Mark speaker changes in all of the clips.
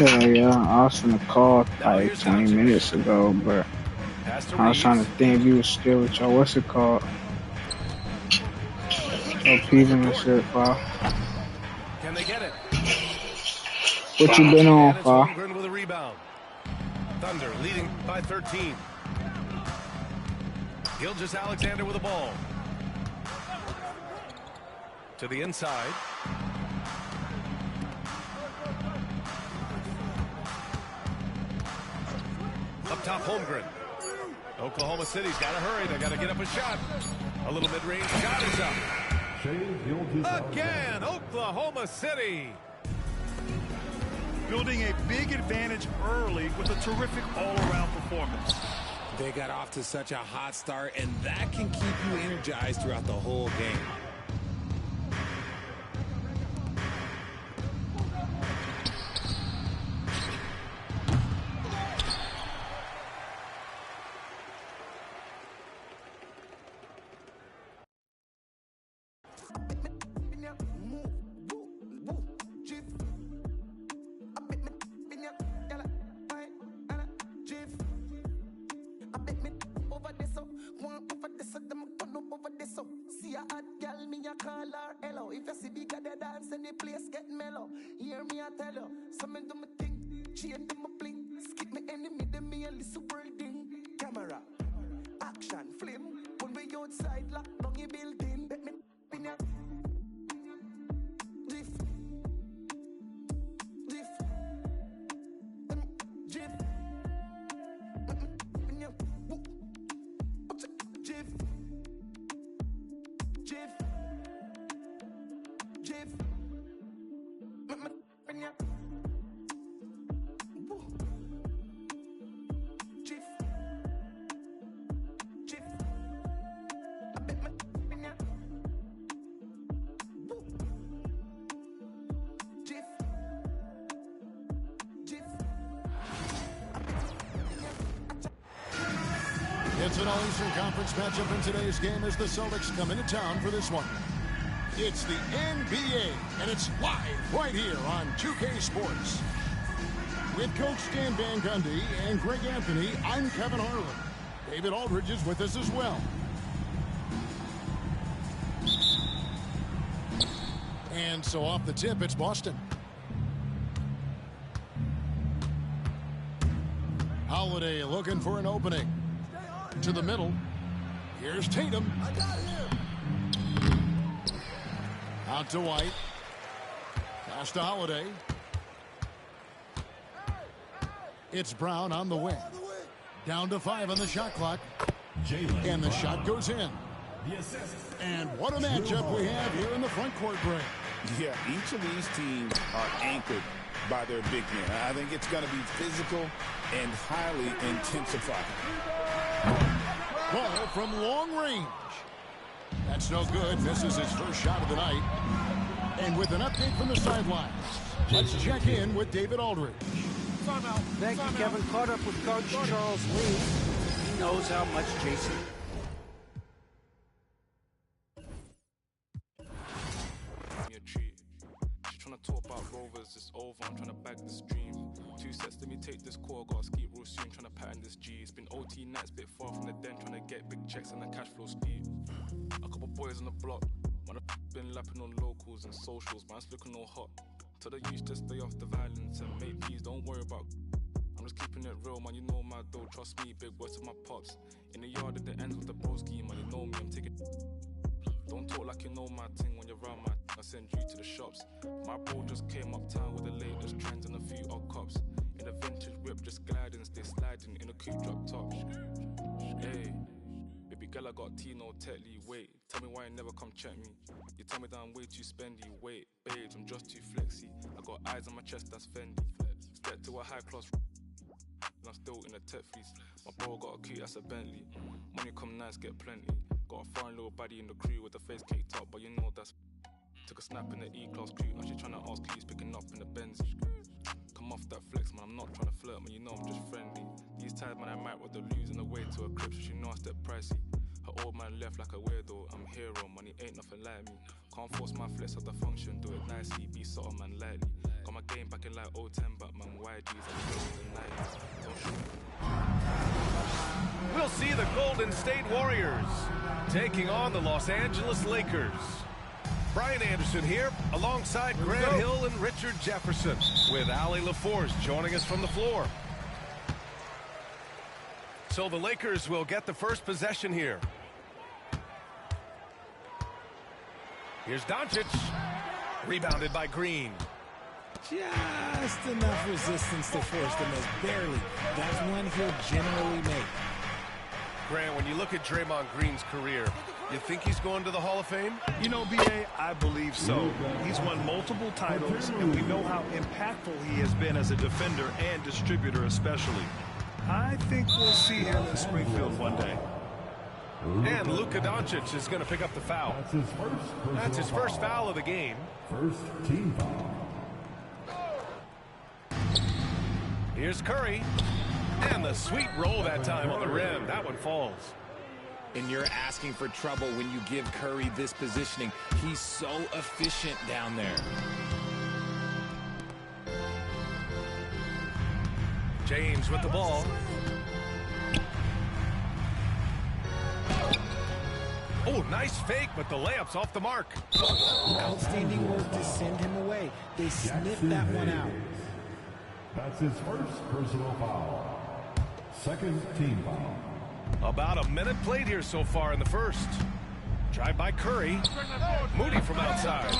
Speaker 1: Hell yeah, I was finna call like 20 minutes ago, but I was trying to think you was still with your what's it called? Your peeping and shit, file.
Speaker 2: Can they get it?
Speaker 1: What you been on,
Speaker 2: And it's
Speaker 1: file?
Speaker 2: Holmgren with a rebound. Thunder leading by 13. Gilgeous-Alexander with the ball. To the inside. Up top, Holmgren. Oklahoma City's got to hurry. They got to get up a shot. A little mid-range shot is up. Again, Oklahoma City.
Speaker 3: Building a big advantage early with a terrific all-around performance.
Speaker 4: They got off to such a hot start, and that can keep you energized throughout the whole game.
Speaker 5: It's an All-Eastern Conference matchup in today's game as the Celtics come into town for this one. It's the NBA, and it's live right here on 2K Sports. With Coach Stan Van Gundy and Greg Anthony, I'm Kevin Harlan. David Aldridge is with us as well. And so off the tip, it's Boston. Holiday looking for an opening. To the middle. Here's Tatum. Out to White. Pass to Holiday. It's Brown on the wing. Down to 5 on the shot clock. And the shot goes in. And what a matchup we have here in the front court break.
Speaker 6: Yeah, each of these teams are anchored by their big men. I think it's going to be physical and highly intensified.
Speaker 5: Ball from long range. That's no good. Misses his first shot of the night. And with an update from the sidelines, let's check in with David Aldridge.
Speaker 7: Thank you, Kevin. Caught up with Coach Charles Lee. He knows how much Jason...
Speaker 8: Talk about Rovers, it's over, I'm trying to bag this dream. 2 sets, let me take this core, gotta skate real soon, trying to pattern this G. It's been OT nights, bit far from the den, trying to get big checks and the cash flow steep. A couple boys on the block, man, I've been lapping on locals and socials, man's looking all hot. Tell the youth to stay off the violence and mate, please don't worry about. I'm just keeping it real, man, you know my dough, trust me, big words to my pops. In the yard at the end with the broski, man, you know me, I'm taking... Don't talk like you know my thing when you're around my I send you to the shops. My bro just came uptown with the latest trends and a few odd cops. In a vintage whip, just gliding, stay sliding in a coupe drop top. Hey, baby girl, I got Tino Tetley. Wait, tell me why you never come check me. You tell me that I'm way too spendy. Wait, babes, I'm just too flexy. I got eyes on my chest, that's Fendi. Step to a high class, and I'm still in a tech fleece. My bro got a coupe, that's a Bentley. Money come nice, get plenty. Got a foreign little baddie in the crew with the face caked up, but you know that's... Took a snap in the E-class crew, now she tryna ask who's picking up in the Benz. Come off that flex, man, I'm not tryna flirt, man, you know I'm just friendly. These times, man, I might rather lose on the way to a crib, so she know I step pricey. Her old man left like a weirdo, I'm a hero, money ain't nothing like me. Can't force my flex at the function, do it nicely, be subtle, man, lightly. Got my game back in like 010, but man, why YGs and the night.
Speaker 2: We'll see the Golden State Warriors taking on the Los Angeles Lakers. Brian Anderson here, alongside Grant Hill and Richard Jefferson, with Allie LaForce joining us from the floor. So the Lakers will get the first possession here. Here's Doncic. Rebounded by Green.
Speaker 4: Just enough resistance to force the miss. Barely. That's one he'll generally make.
Speaker 2: Grant, when you look at Draymond Green's career, you think he's going to the Hall of Fame?
Speaker 3: You know, B.A., I believe so. He's won multiple titles, and we know how impactful he has been as a defender and distributor especially. I think we'll see him in Springfield one day.
Speaker 2: And Luka Doncic is going to pick up the foul. That's his first foul of the game.
Speaker 9: First team foul.
Speaker 2: Here's Curry. And the sweet roll that time on the rim. That one falls.
Speaker 4: And you're asking for trouble when you give Curry this positioning. He's so efficient down there.
Speaker 2: James with the ball. Oh, nice fake, but the layup's off the mark.
Speaker 4: Outstanding work to send him away. They sniffed that one out.
Speaker 9: That's his first personal foul. Second team foul.
Speaker 2: About a minute played here so far in the first. Drive by Curry. Moody from outside.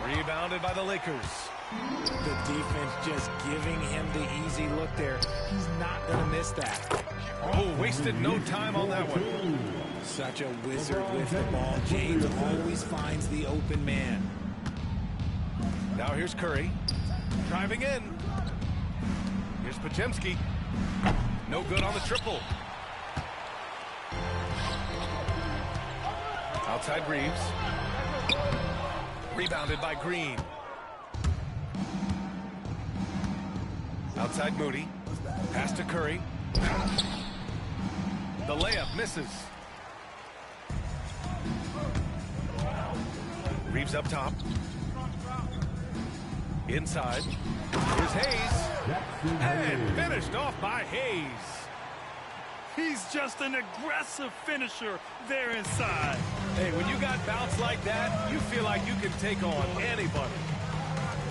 Speaker 2: Rebounded by the Lakers.
Speaker 4: The defense just giving him the easy look there. He's not going to miss that.
Speaker 2: Oh, wasted no time on that one.
Speaker 4: Such a wizard with the ball. James always finds the open man.
Speaker 2: Now here's Curry. Driving in. Here's Podziemski. No good on the triple. Outside Reeves. Rebounded by Green. Outside Moody. Pass to Curry. The layup misses. Reeves up top. Inside. Here's Hayes. And finished off by Hayes.
Speaker 3: He's just an aggressive finisher there inside.
Speaker 2: Hey, when you got bouts like that, you feel like you can take on anybody.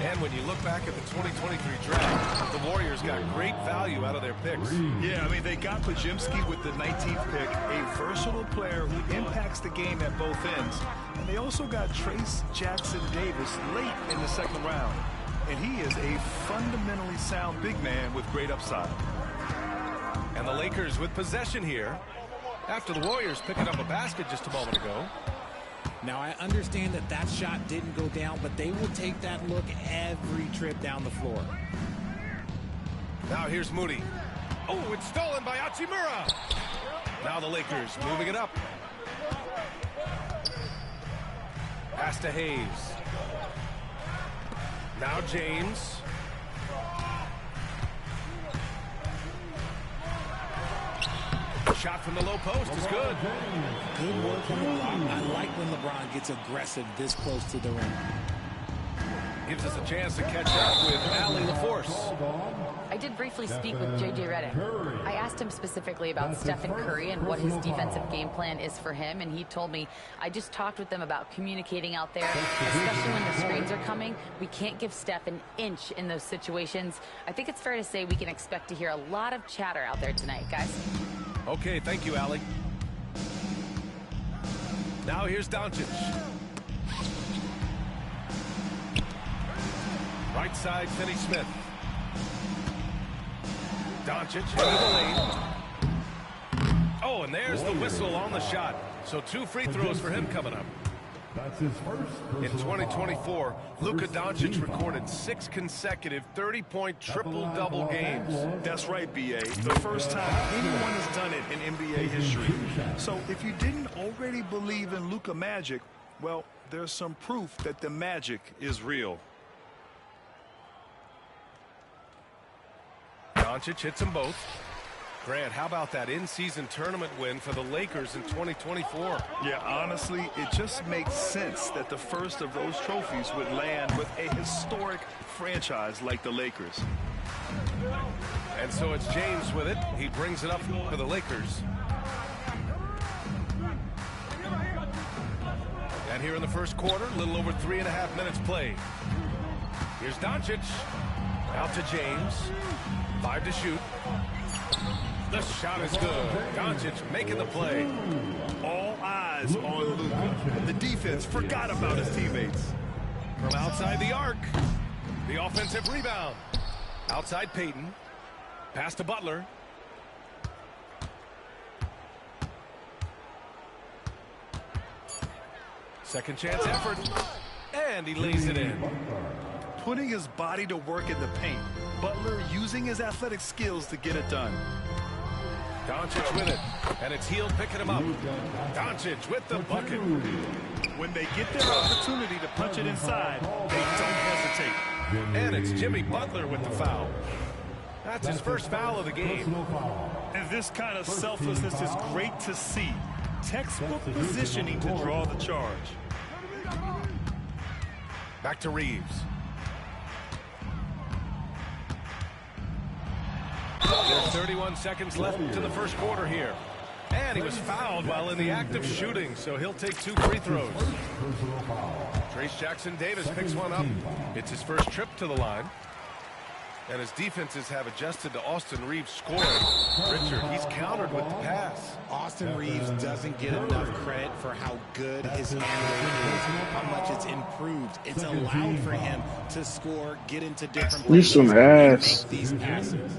Speaker 2: And when you look back at the 2023 draft, the Warriors got great value out of their picks.
Speaker 3: Yeah, I mean, they got Podziemski with the 19th pick, a versatile player who impacts the game at both ends. And they also got Trace Jackson Davis late in the second round. And he is a fundamentally sound big man with great upside.
Speaker 2: And the Lakers with possession here after the Warriors picking up a basket just a moment ago.
Speaker 4: Now, I understand that that shot didn't go down, but they will take that look every trip down the floor.
Speaker 2: Now here's Moody. Oh, it's stolen by Hachimura. Now the Lakers moving it up. Pass to Hayes. Now James. Shot from the low post is good.
Speaker 4: Good work on the block. I like when LeBron gets aggressive this close to the rim.
Speaker 2: Gives us a chance to catch up with Allie LaForce.
Speaker 10: I did briefly speak with J.J. Redick. I asked him specifically about Stephen Curry and what his defensive game plan is for him, and he told me, I just talked with them about communicating out there, especially when the screens are coming. We can't give Steph an inch in those situations. I think it's fair to say we can expect to hear a lot of chatter out there tonight, guys.
Speaker 2: Okay, thank you, Allie. Now here's Doncic. Right side, Finney-Smith. Doncic into the lane. Oh, and there's the whistle on the shot. So 2 free throws for him coming up.
Speaker 9: That's his first.
Speaker 2: In 2024, Luka Doncic recorded 6 consecutive 30-point triple-double games.
Speaker 3: That's right, B.A. The first time anyone has done it in NBA history. So if you didn't already believe in Luka Magic, well, there's some proof that the magic is real.
Speaker 2: Doncic hits them both. Grant, how about that in-season tournament win for the Lakers in 2024?
Speaker 3: Yeah, honestly, it just makes sense that the first of those trophies would land with a historic franchise like the Lakers.
Speaker 2: And so it's James with it. He brings it up for the Lakers. And here in the first quarter, a little over 3.5 minutes played. Here's Doncic. Out to James. 5 to shoot. The shot is good. Doncic making the play.
Speaker 3: All eyes on Luka. The defense forgot about his teammates.
Speaker 2: From outside the arc. The offensive rebound. Outside Payton. Pass to Butler. Second chance effort. And he lays it in.
Speaker 3: Putting his body to work in the paint. Butler using his athletic skills to get it done.
Speaker 2: Doncic with it. And it's Hield picking him up. Doncic with the bucket.
Speaker 3: When they get their opportunity to punch it inside, they don't hesitate.
Speaker 2: And it's Jimmy Butler with the foul. That's his first foul of the game.
Speaker 3: And this kind of selflessness is great to see. Textbook positioning to draw the charge.
Speaker 2: Back to Reeves. There's 31 seconds left to the first quarter here. And he was fouled while in the act of shooting, so he'll take 2 free throws. Trayce Jackson-Davis picks one up. It's his first trip to the line. And his defenses have adjusted to Austin Reeves scoring. Richard, he's countered with the pass.
Speaker 4: Austin Reeves doesn't get enough credit for how good his handling is, how much it's improved. It's allowed for him to score, get into different places,
Speaker 1: some ass.
Speaker 4: and make these passes.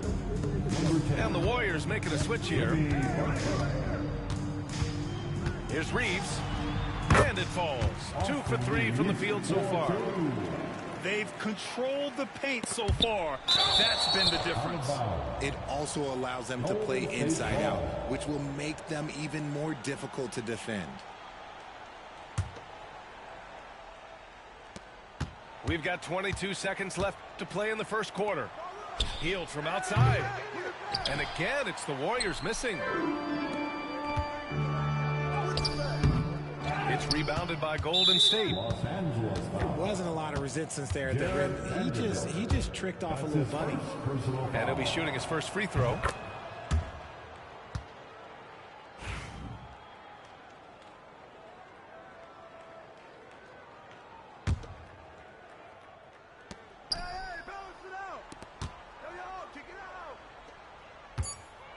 Speaker 2: And the Warriors making a switch here. Here's Reeves. And it falls. 2 for 3 from the field so far.
Speaker 3: They've controlled the paint so far. That's been the difference.
Speaker 4: It also allows them to play inside out, which will make them even more difficult to defend.
Speaker 2: We've got 22 seconds left to play in the first quarter. Hield from outside. And again, it's the Warriors missing. It's rebounded by Golden State.
Speaker 4: There wasn't a lot of resistance there at the rim. He just tricked off a little bunny.
Speaker 2: And he'll be shooting his first free throw.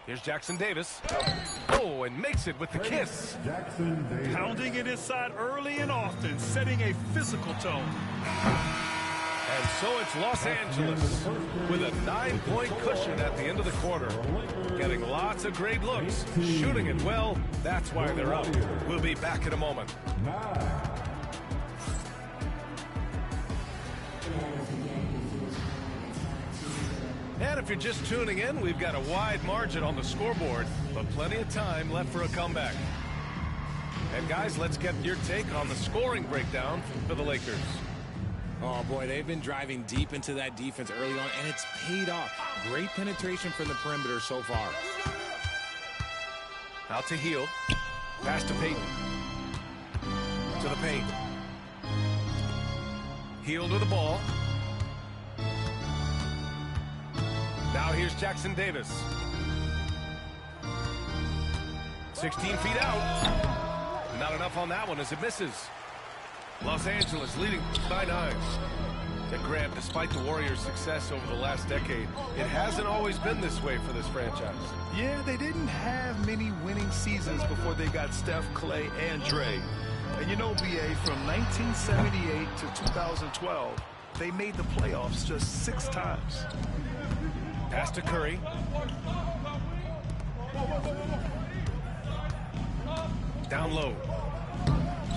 Speaker 2: Here's Jackson-Davis. Oh, and makes it with the kiss.
Speaker 3: Pounding it inside early and often, setting a physical tone.
Speaker 2: And so it's Los Angeles with a 9-point cushion at the end of the quarter. Getting lots of great looks, shooting it well. That's why they're up. We'll be back in a moment. And if you're just tuning in, we've got a wide margin on the scoreboard, but plenty of time left for a comeback. And guys, let's get your take on the scoring breakdown for the Lakers.
Speaker 4: Oh boy, they've been driving deep into that defense early on, and it's paid off. Great penetration from the perimeter so far.
Speaker 2: Out to Hield. Pass to Payton. To the paint. Hield with the ball. Now here's Jackson-Davis. 16 feet out. Not enough on that one as it misses. Los Angeles leading by 9. And Grant, despite the Warriors' success over the last decade, it hasn't always been this way for this franchise.
Speaker 3: Yeah, they didn't have many winning seasons before they got Steph, Clay, and Dre. And you know, BA, from 1978 to 2012, they made the playoffs just 6 times.
Speaker 2: Pass to Curry. Down low.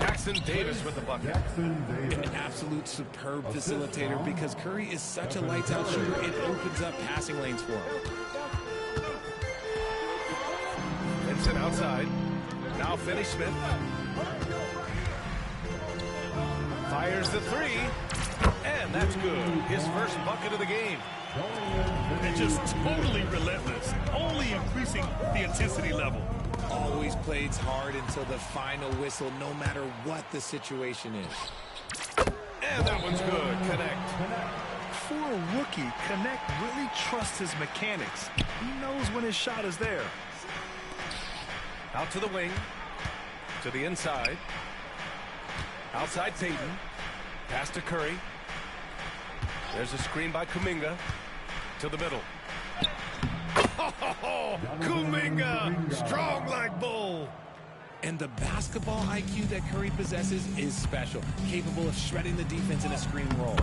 Speaker 2: Jackson-Davis with the bucket.
Speaker 4: An absolute superb facilitator because Curry is such a lights-out shooter. It opens up passing lanes for him.
Speaker 2: Vincent outside. Now Finney-Smith. Fires the 3. And that's good. His first bucket of the game.
Speaker 3: And just totally relentless, only increasing the intensity level.
Speaker 4: Always plays hard until the final whistle, no matter what the situation is.
Speaker 2: And that one's good. Connect.
Speaker 3: for a rookie, Knecht really trusts his mechanics. He knows when his shot is there.
Speaker 2: Out to the wing. To the inside. Outside Payton. Pass to Curry. There's a screen by Kuminga. To the middle. Oh, Kuminga! Strong like bull.
Speaker 4: And the basketball IQ that Curry possesses is special. Capable of shredding the defense in a screen roll.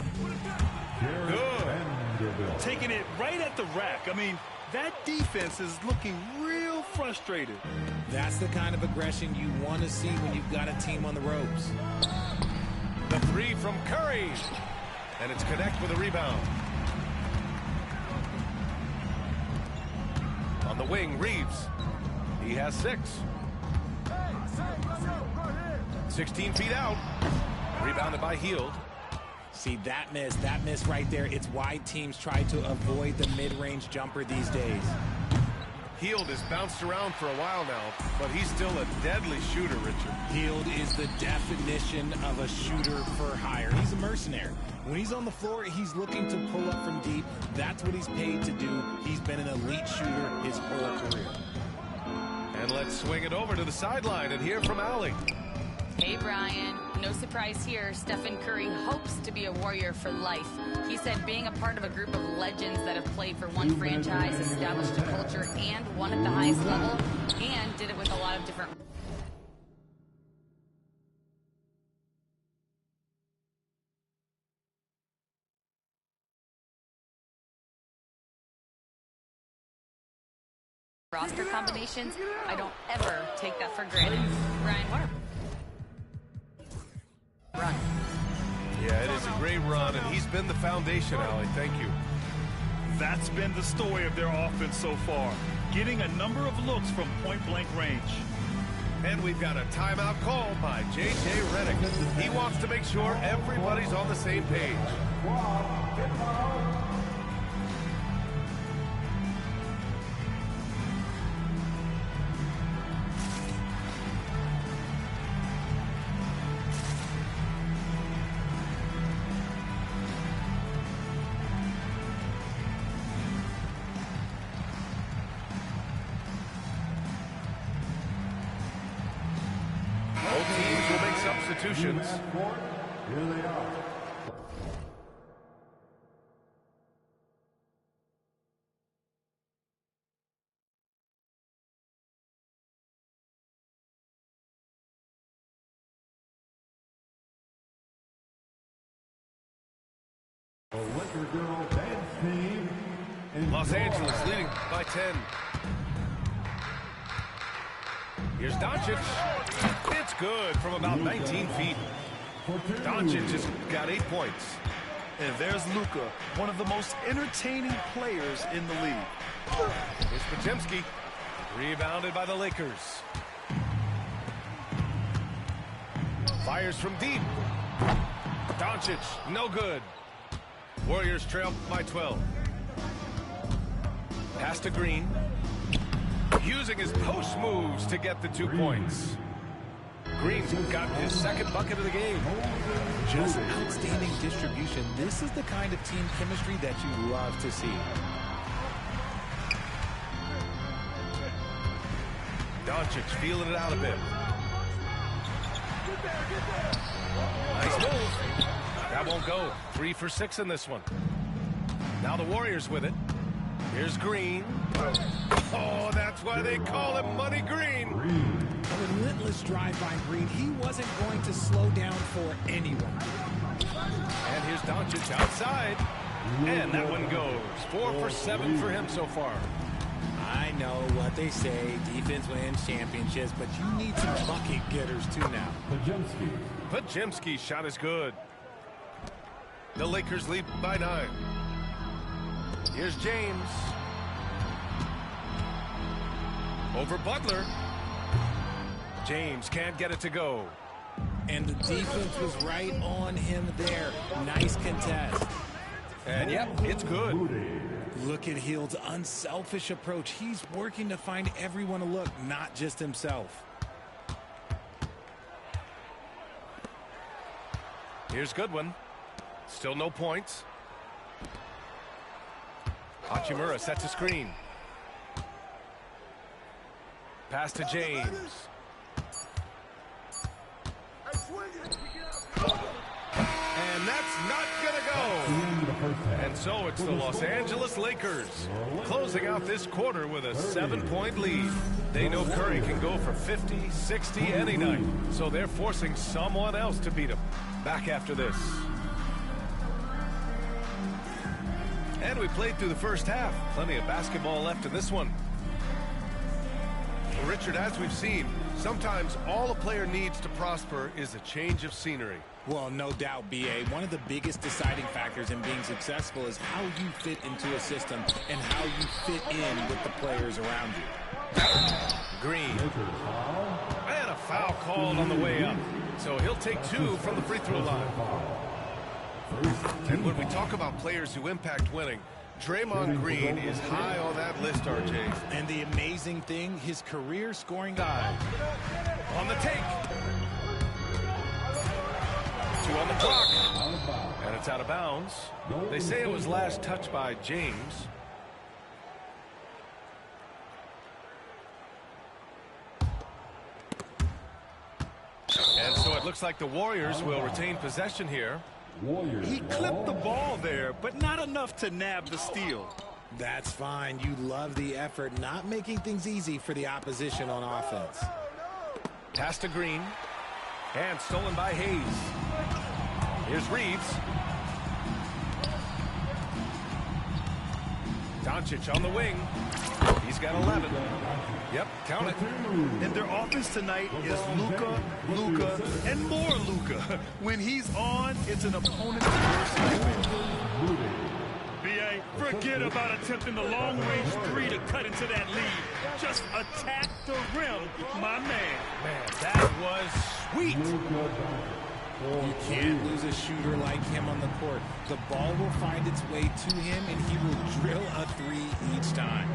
Speaker 2: Good.
Speaker 3: Taking it right at the rack. I mean, that defense is looking real frustrated.
Speaker 4: That's the kind of aggression you want to see when you've got a team on the ropes.
Speaker 2: The three from Curry. And it's Knecht with a rebound. On the wing, Reeves. He has 6. 16 feet out. Rebounded by Hield.
Speaker 4: See, that miss right there. It's why teams try to avoid the mid-range jumper these days.
Speaker 2: Hield has bounced around for a while now, but he's still a deadly shooter, Richard.
Speaker 4: Hield is the definition of a shooter for hire. He's a mercenary. When he's on the floor, he's looking to pull up from deep. That's what he's paid to do. He's been an elite shooter his whole career.
Speaker 2: And let's swing it over to the sideline and hear from Allie.
Speaker 10: Hey, Brian. No surprise here. Stephen Curry hopes to be a Warrior for life. He said being a part of a group of legends that have played for one franchise, established a culture, and won at the highest level, and did it with a lot of different... roster combinations. I don't ever take that for granted. Brian Harp. Run.
Speaker 2: Yeah, it is a great run, and he's been the foundation, Allie. Thank you.
Speaker 3: That's been the story of their offense so far. Getting a number of looks from point-blank range.
Speaker 2: And we've got a timeout called by J.J. Redick. He wants to make sure everybody's on the same page. Substitutions.
Speaker 9: Here they are. The Liquor Girl Dance Team.
Speaker 2: Los Angeles leading by 10. Here's Doncic. It's good from about 19 feet. Doncic has got 8 points.
Speaker 3: And there's Luka, one of the most entertaining players in the league.
Speaker 2: Here's Podziemski. Rebounded by the Lakers. Fires from deep. Doncic, no good. Warriors trail by 12. Pass to Green. Using his post moves to get the 2 points. Green's got his second bucket of the game.
Speaker 4: Just outstanding distribution. This is the kind of team chemistry that you love to see.
Speaker 2: Doncic feeling it out a bit. Nice move. That won't go. 3 for 6 in this one. Now the Warriors with it. Here's Green. Oh, that's why they call him Money Green.
Speaker 4: A relentless drive by Green. He wasn't going to slow down for anyone.
Speaker 2: And here's Doncic outside. And that one goes. 4 for 7 for him so far.
Speaker 4: I know what they say. Defense wins championships, but you need some bucket getters too now.
Speaker 2: Podziemski's shot is good. The Lakers lead by 9. Here's James. Over Butler. James can't get it to go.
Speaker 4: And the defense was right on him there. Nice contest.
Speaker 2: And yep, it's good.
Speaker 4: Look at Hield's unselfish approach. He's working to find everyone a look, not just himself.
Speaker 2: Here's Goodwin. Still no points. Hachimura sets a screen. Pass to James. And that's not gonna go. And so it's the Los Angeles Lakers closing out this quarter with a 7-point lead. They know Curry can go for 50, 60 any night. So they're forcing someone else to beat him. Back after this. And we played through the first half. Plenty of basketball left in this one. Well, Richard, as we've seen, sometimes all a player needs to prosper is a change of scenery.
Speaker 4: Well, no doubt, B.A. One of the biggest deciding factors in being successful is how you fit into a system and how you fit in with the players around you.
Speaker 2: Green. And a foul called on the way up. So he'll take 2 from the free throw line. And when we talk about players who impact winning, Draymond Green is high on that list, RJ.
Speaker 4: And the amazing thing, his career scoring guy.
Speaker 2: On the take. 2 on the clock. And it's out of bounds. They say it was last touched by James. And so it looks like the Warriors will retain possession here.
Speaker 3: He clipped the ball there, but not enough to nab the steal.
Speaker 4: That's fine. You love the effort, not making things easy for the opposition on offense.
Speaker 2: Pass to Green. And stolen by Hayes. Here's Reeves. Doncic on the wing. He's got 11. Yep, count it.
Speaker 3: And their offense tonight is Luka, and more Luka. When he's on, it's an opponent's worst nightmare.
Speaker 11: B.A., forget about attempting the long-range 3 to cut into that lead. Just attack the rim, my man.
Speaker 2: Man, that was sweet.
Speaker 4: You can't lose a shooter like him on the court. The ball will find its way to him, and he will drill a 3 each time.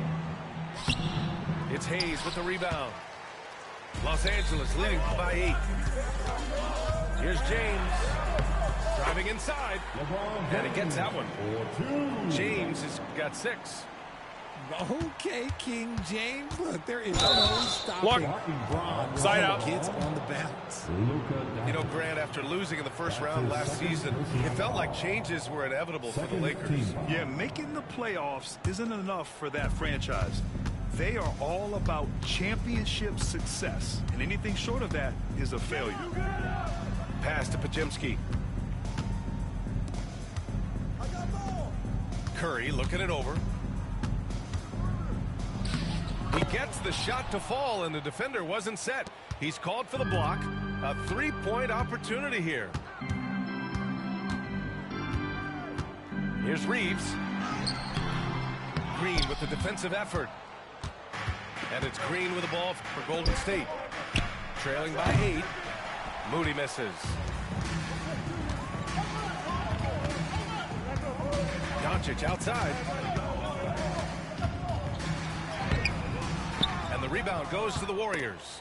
Speaker 2: It's Hayes with the rebound. Los Angeles leading by 8. Here's James. Driving inside. And he gets that one. James has got 6.
Speaker 4: Okay, King James. Look, there is no stopping Bron.
Speaker 2: Side out.
Speaker 4: Gets on the bounce.
Speaker 2: You know, Grant, after losing in the first round last season, it felt like changes were inevitable for the Lakers.
Speaker 3: Yeah, making the playoffs isn't enough for that franchise. They are all about championship success, and anything short of that is a failure.
Speaker 2: Pass to Podziemski. Curry looking it over. He gets the shot to fall, and the defender wasn't set. He's called for the block. A 3-point opportunity here. Here's Reeves. Green with the defensive effort. And it's Green with the ball for Golden State. Trailing by 8. Moody misses. Doncic outside. And the rebound goes to the Warriors.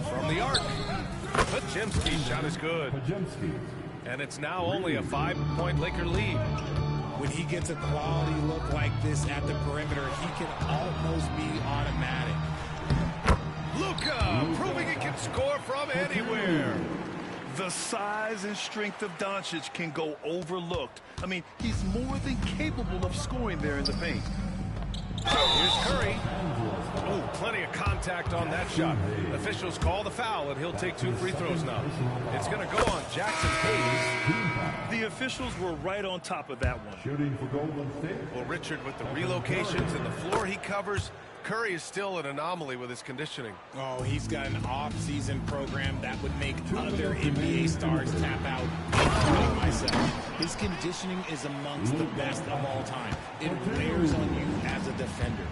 Speaker 2: From the arc. Podziemski's shot is good. And it's now only a 5-point Laker lead.
Speaker 4: When he gets a quality look like this at the perimeter, he can almost be automatic.
Speaker 2: Luka proving he can score from anywhere.
Speaker 3: The size and strength of Doncic can go overlooked. I mean, he's more than capable of scoring there in the paint.
Speaker 2: Here's Curry. Oh, plenty of contact on that shot. Officials call the foul, and he'll take 2 free throws now. It's going to go on Jackson Hayes.
Speaker 11: The officials were right on top of that one.
Speaker 9: Shooting for Golden State.
Speaker 2: Well, Richard, with the relocations and the floor he covers, Curry is still an anomaly with his conditioning.
Speaker 4: Oh, he's got an off-season program that would make other NBA stars tap out, including myself. His conditioning is amongst the best of all time. It wears on you as a defender.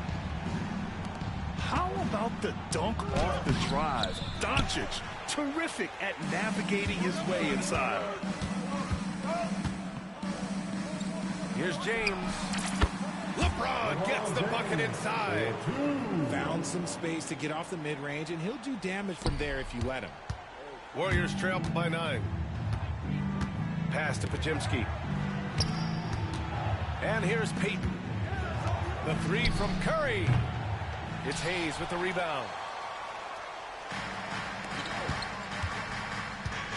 Speaker 3: How about the dunk off the drive? Doncic, terrific at navigating his way inside.
Speaker 2: Here's James. LeBron gets the bucket inside.
Speaker 4: Found some space to get off the mid-range, and he'll do damage from there if you let him.
Speaker 2: Warriors trail by 9. Pass to Podziemski. And here's Payton. The 3 from Curry. It's Hayes with the rebound.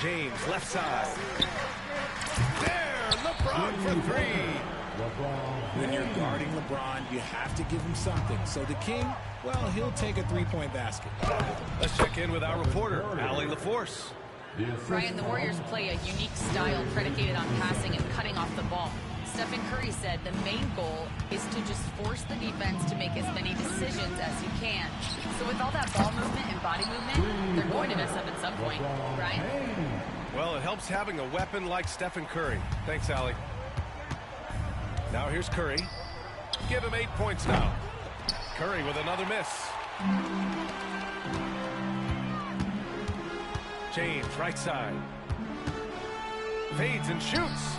Speaker 2: James, left side. There, LeBron for 3.
Speaker 4: When you're guarding LeBron, you have to give him something. So the King, well, he'll take a three-point basket.
Speaker 2: Let's check in with our reporter, Allie LaForce.
Speaker 10: Brian, the Warriors play a unique style predicated on passing and cutting off the ball. Stephen Curry said the main goal is to just force the defense to make as many decisions as you can. So with all that ball movement and body movement, they're going to mess up at some point. Brian?
Speaker 2: Well, it helps having a weapon like Stephen Curry. Thanks, Allie. Now here's Curry. Give him 8 points now. Curry with another miss. James, right side. Fades and shoots.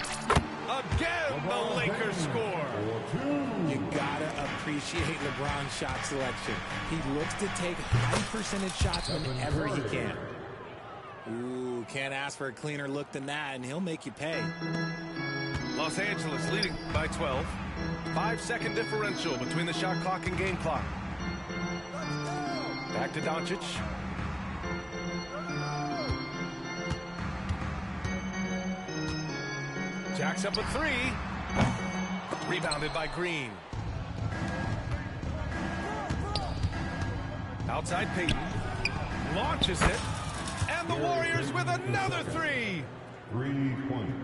Speaker 2: Again, the Lakers score.
Speaker 4: You gotta appreciate LeBron's shot selection. He looks to take high percentage shots whenever he can. Ooh, can't ask for a cleaner look than that, and he'll make you pay.
Speaker 2: Los Angeles leading by 12. 5-second differential between the shot clock and game clock. Back to Doncic. Jacks up a 3. Rebounded by Green. Outside Payton. Launches it. And the Warriors with another 3.
Speaker 9: 3-point.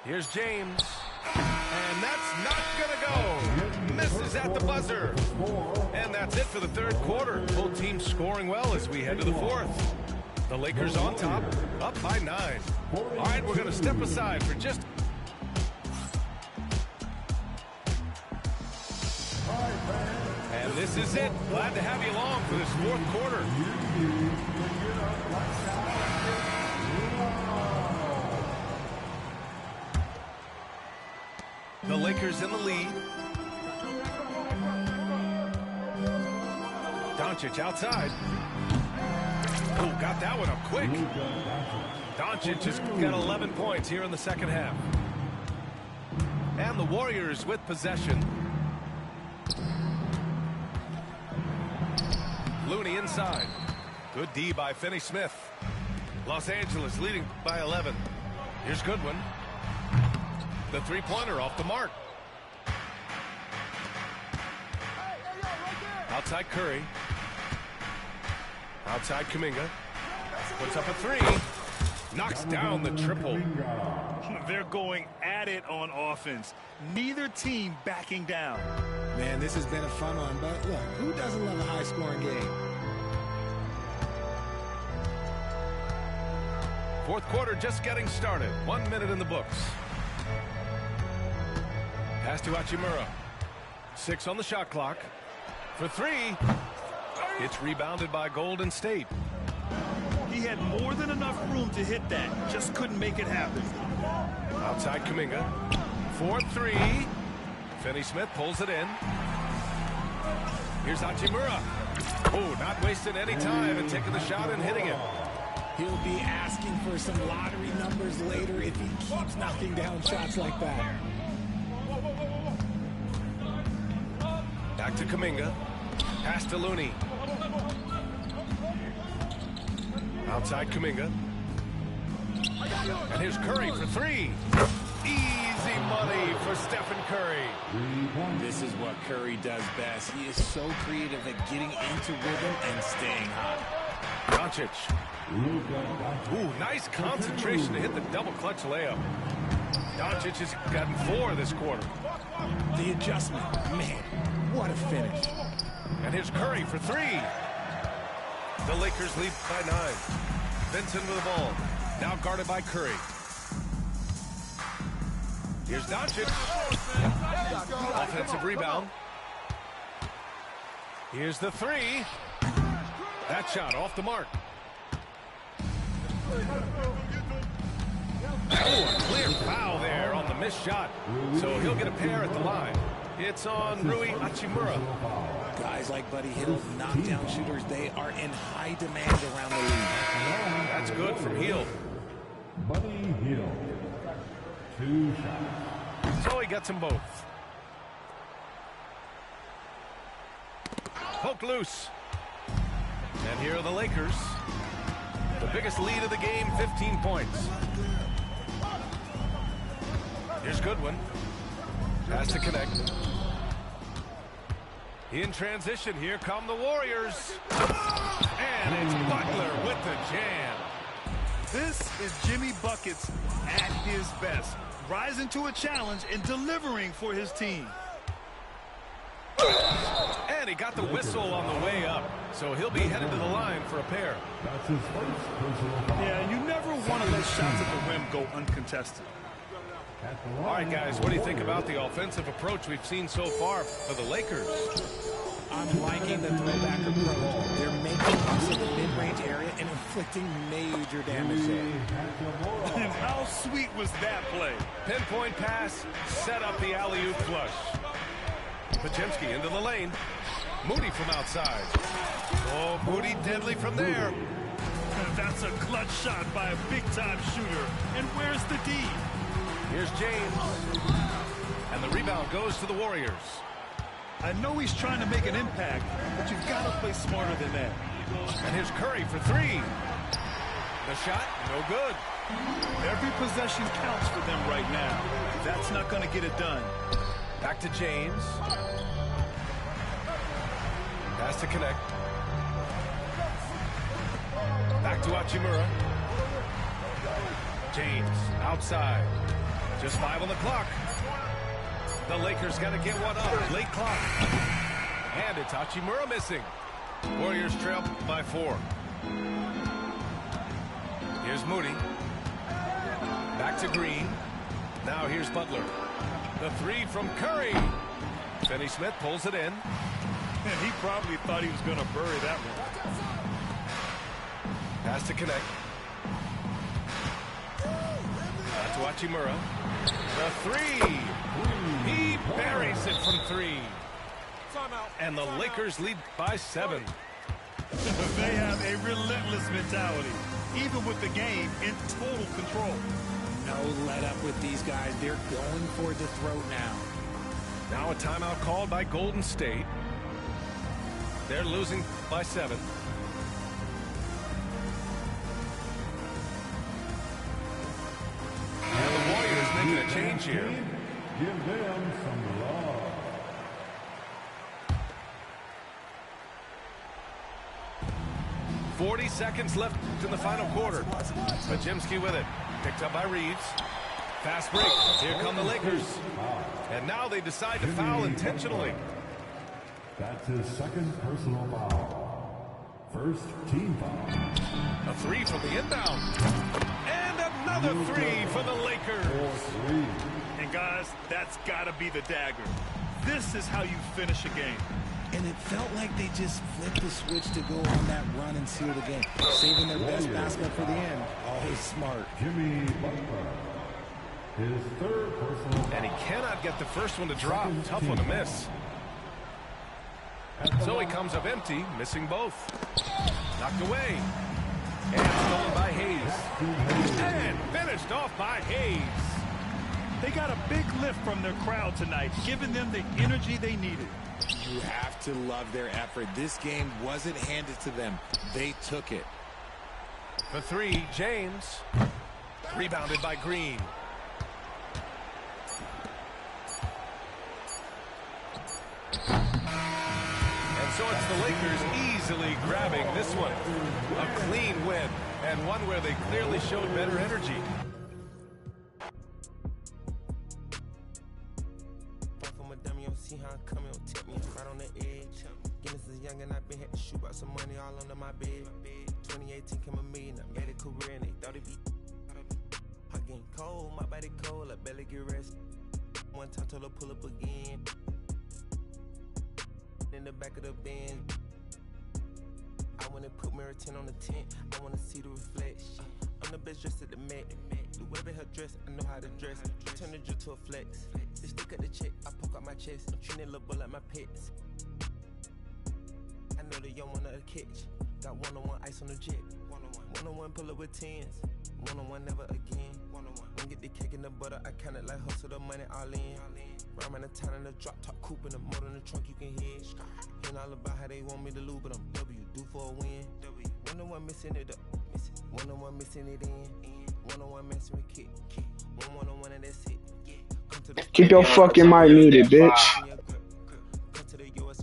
Speaker 2: Here's James. And that's not going to go. Misses at the buzzer. And that's it for the third quarter. Both teams scoring well as we head to the fourth. The Lakers on top, up by 9. All right, we're going to step aside for just... And this is it. Glad to have you along for this fourth quarter. The Lakers in the lead. Doncic outside. Oh, got that one up quick. Doncic has got 11 points here in the second half. And the Warriors with possession. Looney inside. Good D by Finney-Smith. Los Angeles leading by 11. Here's Goodwin. The three-pointer off the mark. Outside Curry. Outside Kuminga. Puts up a 3. Knocks down the triple.
Speaker 11: They're going at it on offense. Neither team backing down.
Speaker 4: Man, this has been a fun one, but look, who doesn't love a high-scoring game?
Speaker 2: Fourth quarter just getting started. 1 minute in the books. Pass to Hachimura. 6 on the shot clock. For 3. It's rebounded by Golden State.
Speaker 11: He had more than enough room to hit that. Just couldn't make it happen.
Speaker 2: Outside Kuminga. 4-3. Finney-Smith pulls it in. Here's Hachimura. Oh, not wasting any time and taking the shot and hitting it.
Speaker 4: He'll be asking for some lottery numbers later if he keeps knocking down shots like that.
Speaker 2: Back to Kuminga. Pass to Looney. Outside Kuminga. And here's Curry for 3. Easy money for Stephen Curry.
Speaker 4: This is what Curry does best. He is so creative at getting into rhythm and staying hot.
Speaker 2: Doncic. Ooh, nice concentration to hit the double clutch layup. Doncic has gotten 4 this quarter.
Speaker 4: The adjustment, man, what a finish.
Speaker 2: And here's Curry for 3. The Lakers lead by 9. Vincent with the ball. Now guarded by Curry. Here's Doncic. Offensive rebound. Here's the 3. That shot off the mark. Oh, a clear foul there on the missed shot. So he'll get a pair at the line. It's on Rui Hachimura.
Speaker 4: Guys like Buddy Hield, knockdown shooters, they are in high demand around the league.
Speaker 2: That's good from Hield.
Speaker 9: Buddy Hield. 2 shots.
Speaker 2: So he gets them both. Poke loose. And here are the Lakers. The biggest lead of the game, 15 points. Here's Goodwin. Has to connect. In transition, here come the Warriors. And it's Butler with the jam.
Speaker 3: This is Jimmy Buckets at his best, rising to a challenge and delivering for his team.
Speaker 2: And he got the whistle on the way up, so he'll be headed to the line for a pair.
Speaker 9: That's his first personal foul.
Speaker 3: Yeah, you never want to let shots at the rim go uncontested.
Speaker 2: All right, guys, what do you think about the offensive approach we've seen so far for the Lakers?
Speaker 4: I'm liking the throwback approach. They're making use of the mid-range area and inflicting major damage there.
Speaker 3: And how sweet was that play?
Speaker 2: Pinpoint pass, set up the alley-oop flush. Podziemski into the lane. Moody from outside. Oh, Moody deadly from there.
Speaker 3: That's a clutch shot by a big-time shooter. And where's the D?
Speaker 2: Here's James. And the rebound goes to the Warriors.
Speaker 3: I know he's trying to make an impact, but you've got to play smarter than that.
Speaker 2: And here's Curry for 3. The shot, no good.
Speaker 3: Every possession counts for them right now. That's not going to get it done.
Speaker 2: Back to James. Has to connect. Back to Hachimura. James outside. Just 5 on the clock. The Lakers got to get one up. Late clock. And it's Hachimura missing. Warriors trail by 4. Here's Moody. Back to Green. Now here's Butler. The 3 from Curry. Finney Smith pulls it in.
Speaker 3: And he probably thought he was going to bury that one.
Speaker 2: Has to connect. Back to Hachimura. The 3. He buries it from 3. And the Lakers lead by 7.
Speaker 3: They have a relentless mentality, even with the game in total control.
Speaker 4: No let up with these guys. They're going for the throat now.
Speaker 2: Now a timeout called by Golden State. They're losing by 7. And the Warriors making a change here.
Speaker 9: Give them some love.
Speaker 2: 40 seconds left in the final quarter. Podziemski with it. Picked up by Reeves. Fast break. Here come the Lakers. And now they decide to foul intentionally.
Speaker 9: That's his second personal foul. First team foul.
Speaker 2: A 3 from the inbound. And another 3 for the Lakers.
Speaker 3: And guys, that's got to be the dagger. This is how you finish a game.
Speaker 4: And it felt like they just flipped the switch to go on that run and seal the game, saving their best basket for the end. Always smart.
Speaker 9: Jimmy Butler. His third personal foul.
Speaker 2: And he cannot get the first one to drop. Tough one to miss. So he comes up empty, missing both. Knocked away. And stolen by Hayes. And finished off by Hayes.
Speaker 3: They got a big lift from their crowd tonight, giving them the energy they needed.
Speaker 4: You have to love their effort. This game wasn't handed to them. They took it.
Speaker 2: For 3, James. Rebounded by Green. And so it's the Lakers easily grabbing this one. A clean win, and one where they clearly showed better energy.
Speaker 12: See how I'm coming, tip me right on the edge. Guinness is young and I've been had to shoot out some money all under my bed. 2018 came a million, I made a career and they thought it'd be. I'm getting cold, my body cold, I barely get rest. One time told her pull up again. In the back of the Benz. I wanna put mirror 10 on the tent, I wanna see the reflection. the best dressed at the Met. Blue webber her dress, I know how to dress. Turn the drill to a flex. They stick at the check, I poke out my chest. I'm treating little boy like my pets. I know the young one of the catch. Got one-on-one ice on the jet. One-on-one pull up with tens. One-on-one never again. One get the cake in the butter, I count it like hustle the money all in. Rhyme in the town in the drop top coupe in the motor in the trunk you can hear. Hearing all about how they want me to lose, but I'm W, due for a win. One-on-one missing it up. One-on-one missing it in. One-on-one messing with kick. One-on-one and that's it.
Speaker 1: Keep your fucking mic muted, bitch.
Speaker 12: Come to the US.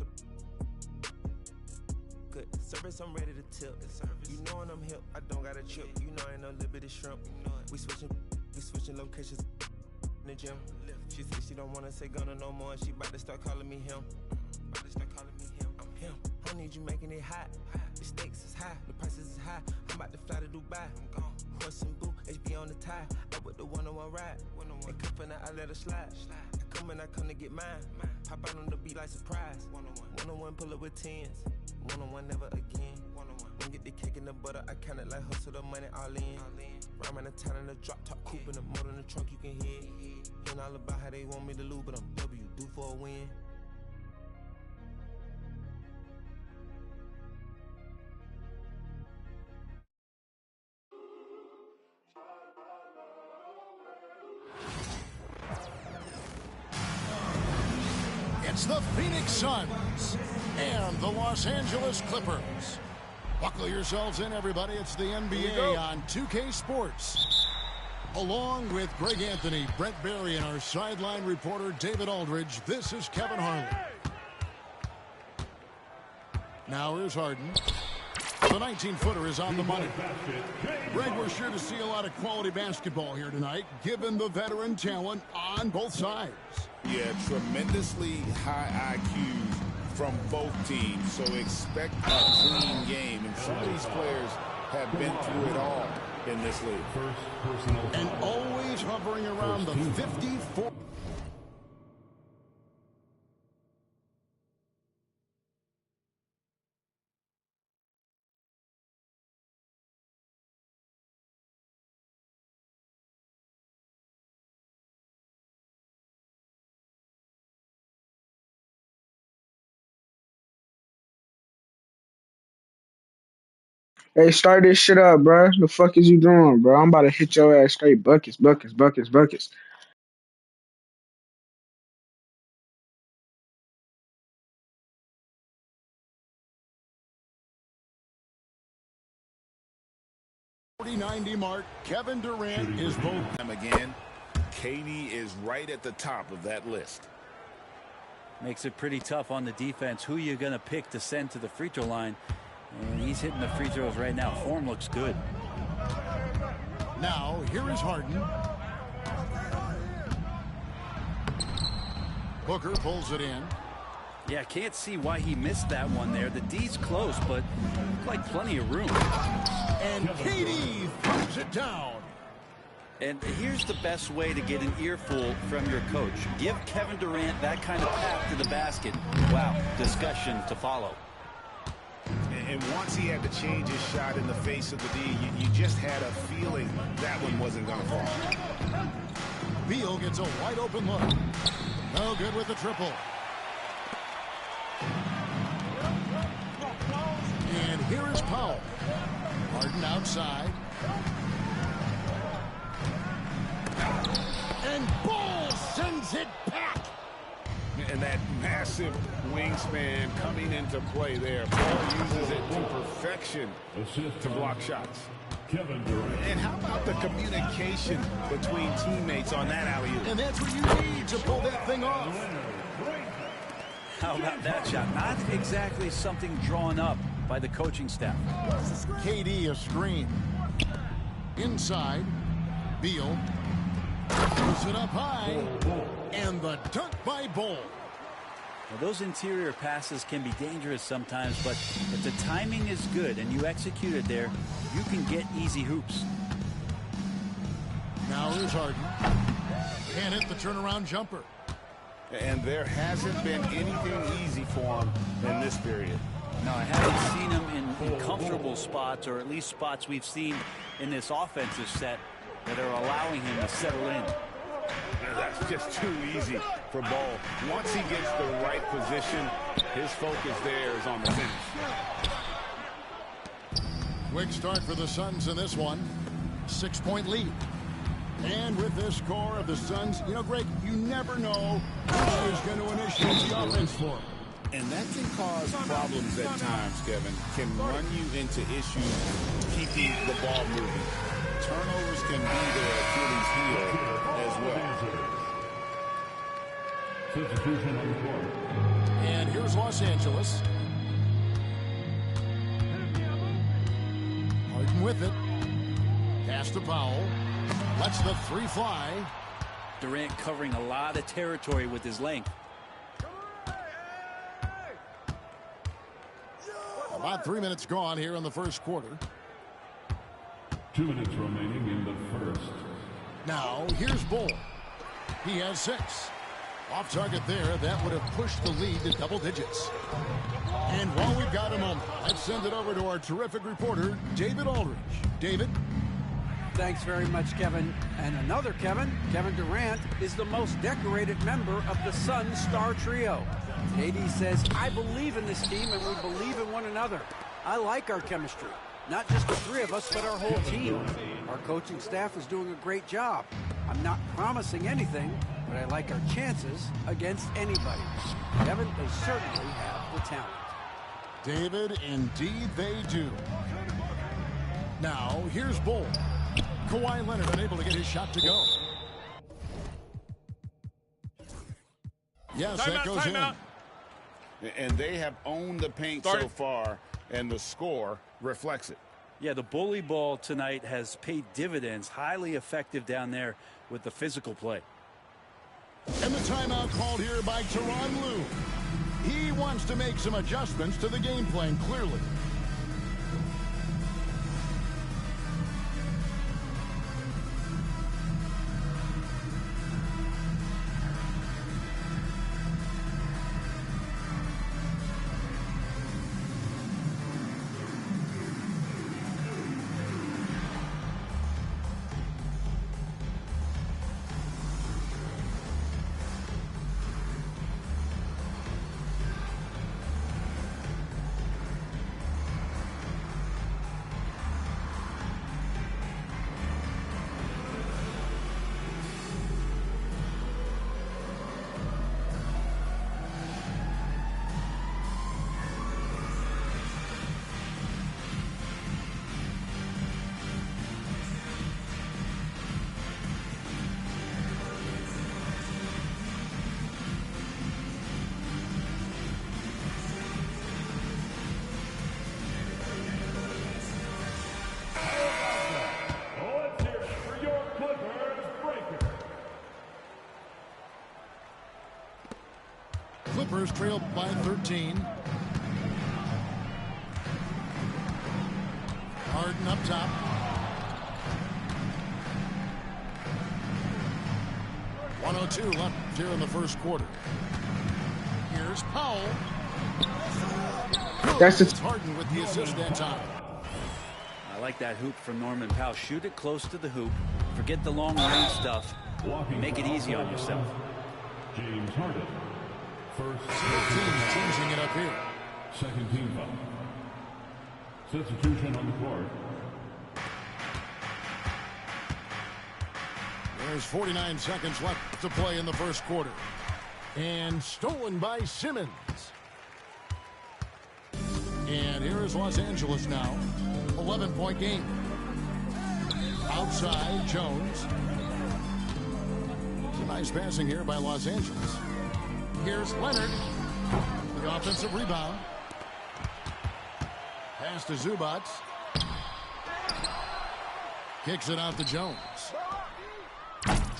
Speaker 12: Good service, I'm ready to tip. You know when I'm hip, I don't got a chip. You know I ain't no little bit of shrimp. We switching locations in the gym. She said she don't wanna say Gunna no more. She about to start calling me him. I'm him. I don't need you making it hot. The stakes is high, the prices is high. I'm about to fly to Dubai. I'm gone. Horse and boo, HB on the tie. I with the one-on-one ride. And cuffin' I let her slide. I come to get mine. Pop out on the beat like surprise. One-on-one pull up with tens. One-on-one never again. One get the cake in the butter, I count it like hustle the money all in. Rhyme in the town in the drop top coupe in the motor in the trunk you can hear. Hearing all about how they want me to lose, but I'm W, due for a win.
Speaker 5: It's the Phoenix Suns and the Los Angeles Clippers. Buckle yourselves in, everybody. It's the NBA on 2K Sports. Along with Greg Anthony, Brent Barry, and our sideline reporter, David Aldridge, this is Kevin Harlan. Now here's Harden. The 19-footer is on the money. Greg, we're sure to see a lot of quality basketball here tonight, given the veteran talent on both sides.
Speaker 6: Yeah, tremendously high IQs from both teams, so expect a clean game. And some of these players have been through it all in this league.
Speaker 5: And always hovering around the 54.
Speaker 1: Hey, start this shit up, bro. The fuck is you doing, bro? I'm about to hit your ass straight. Buckets.
Speaker 5: 40-90 mark. Kevin Durant is both.
Speaker 6: Again, KD is right at the top of that list.
Speaker 13: Makes it pretty tough on the defense. Who you going to pick to send to the free throw line? And he's hitting the free throws right now. Form looks good.
Speaker 5: Now, here is Harden. Booker pulls it in.
Speaker 13: Yeah, can't see why he missed that one there. The D's close, but like plenty of room.
Speaker 5: And KD throws it down.
Speaker 13: And here's the best way to get an earful from your coach. Give Kevin Durant that kind of path to the basket. Wow, discussion to follow.
Speaker 6: And once he had to change his shot in the face of the D, you just had a feeling that one wasn't going to fall.
Speaker 5: Beal gets a wide open look. No good with the triple. And here is Powell. Harden outside. And Ball sends it back.
Speaker 6: And that massive wingspan coming into play there. Paul uses it to perfection to block shots.
Speaker 9: Kevin Durant.
Speaker 6: And how about the communication between teammates on that alley-oop?
Speaker 5: And that's what you need to pull that thing off.
Speaker 13: How about that shot? Not exactly something drawn up by the coaching staff.
Speaker 5: KD a screen. Inside. Beal. Puts it up high. And the dunk by Ball.
Speaker 13: Well, those interior passes can be dangerous sometimes, but if the timing is good and you execute it there, you can get easy hoops.
Speaker 5: Now here's Harden. Can't hit the turnaround jumper.
Speaker 6: And there hasn't been anything easy for him in this period.
Speaker 13: No, I haven't seen him in comfortable spots, or at least spots we've seen in this offensive set that are allowing him to settle in.
Speaker 6: That's just too easy for Ball. Once he gets the right position, his focus there is on the finish.
Speaker 5: Quick start for the Suns in this one. 6-point lead. And with this score of the Suns, you know, Greg, you never know who is going to initiate the offense for him.
Speaker 6: And that can cause problems at times, Kevin. Can run you into issues keeping the ball moving. Turnovers can be their Achilles heel as well.
Speaker 9: Substitution on the court.
Speaker 5: And here's Los Angeles. Harden with it. Pass to Powell. Lets the three fly.
Speaker 13: Durant covering a lot of territory with his length.
Speaker 5: About 3 minutes gone here in the first quarter.
Speaker 9: 2 minutes remaining in the first.
Speaker 5: Now, here's Bull. He has 6. Off target there, that would have pushed the lead to double digits. And while we've got a moment, let's send it over to our terrific reporter, David Aldridge. David?
Speaker 7: Thanks very much, Kevin. And another Kevin Durant, is the most decorated member of the Suns star trio. AD says, I believe in this team and we believe in one another. I like our chemistry. Not just the three of us, but our whole team. Our coaching staff is doing a great job. I'm not promising anything, but I like our chances against anybody. Kevin, they certainly have the talent.
Speaker 5: David, indeed they do. Now, here's Bull. Kawhi Leonard unable to get his shot to go. Yes, that goes in.
Speaker 6: And they have owned the paint so far, and the score reflects it.
Speaker 13: Yeah, the bully ball tonight has paid dividends. Highly effective down there with the physical play.
Speaker 5: And the timeout called here by Tyronn Lue. He wants to make some adjustments to the game plan, clearly. Clippers trail by 13. Harden up top. .102 left here in the first quarter. Here's Powell.
Speaker 1: That's
Speaker 5: it's Harden with the assist that time.
Speaker 13: I like that hoop from Norman Powell. Shoot it close to the hoop. Forget the long range stuff. Make it easy on yourself.
Speaker 9: James Harden. First
Speaker 5: team changing it up here.
Speaker 9: Second team foul. Substitution on the court.
Speaker 5: There's 49 seconds left to play in the first quarter. And stolen by Simmons. And here is Los Angeles now. 11-point game. Outside, Jones. It's a nice passing here by Los Angeles. Here's Leonard. The offensive rebound. Pass to Zubac. Kicks it out to Jones.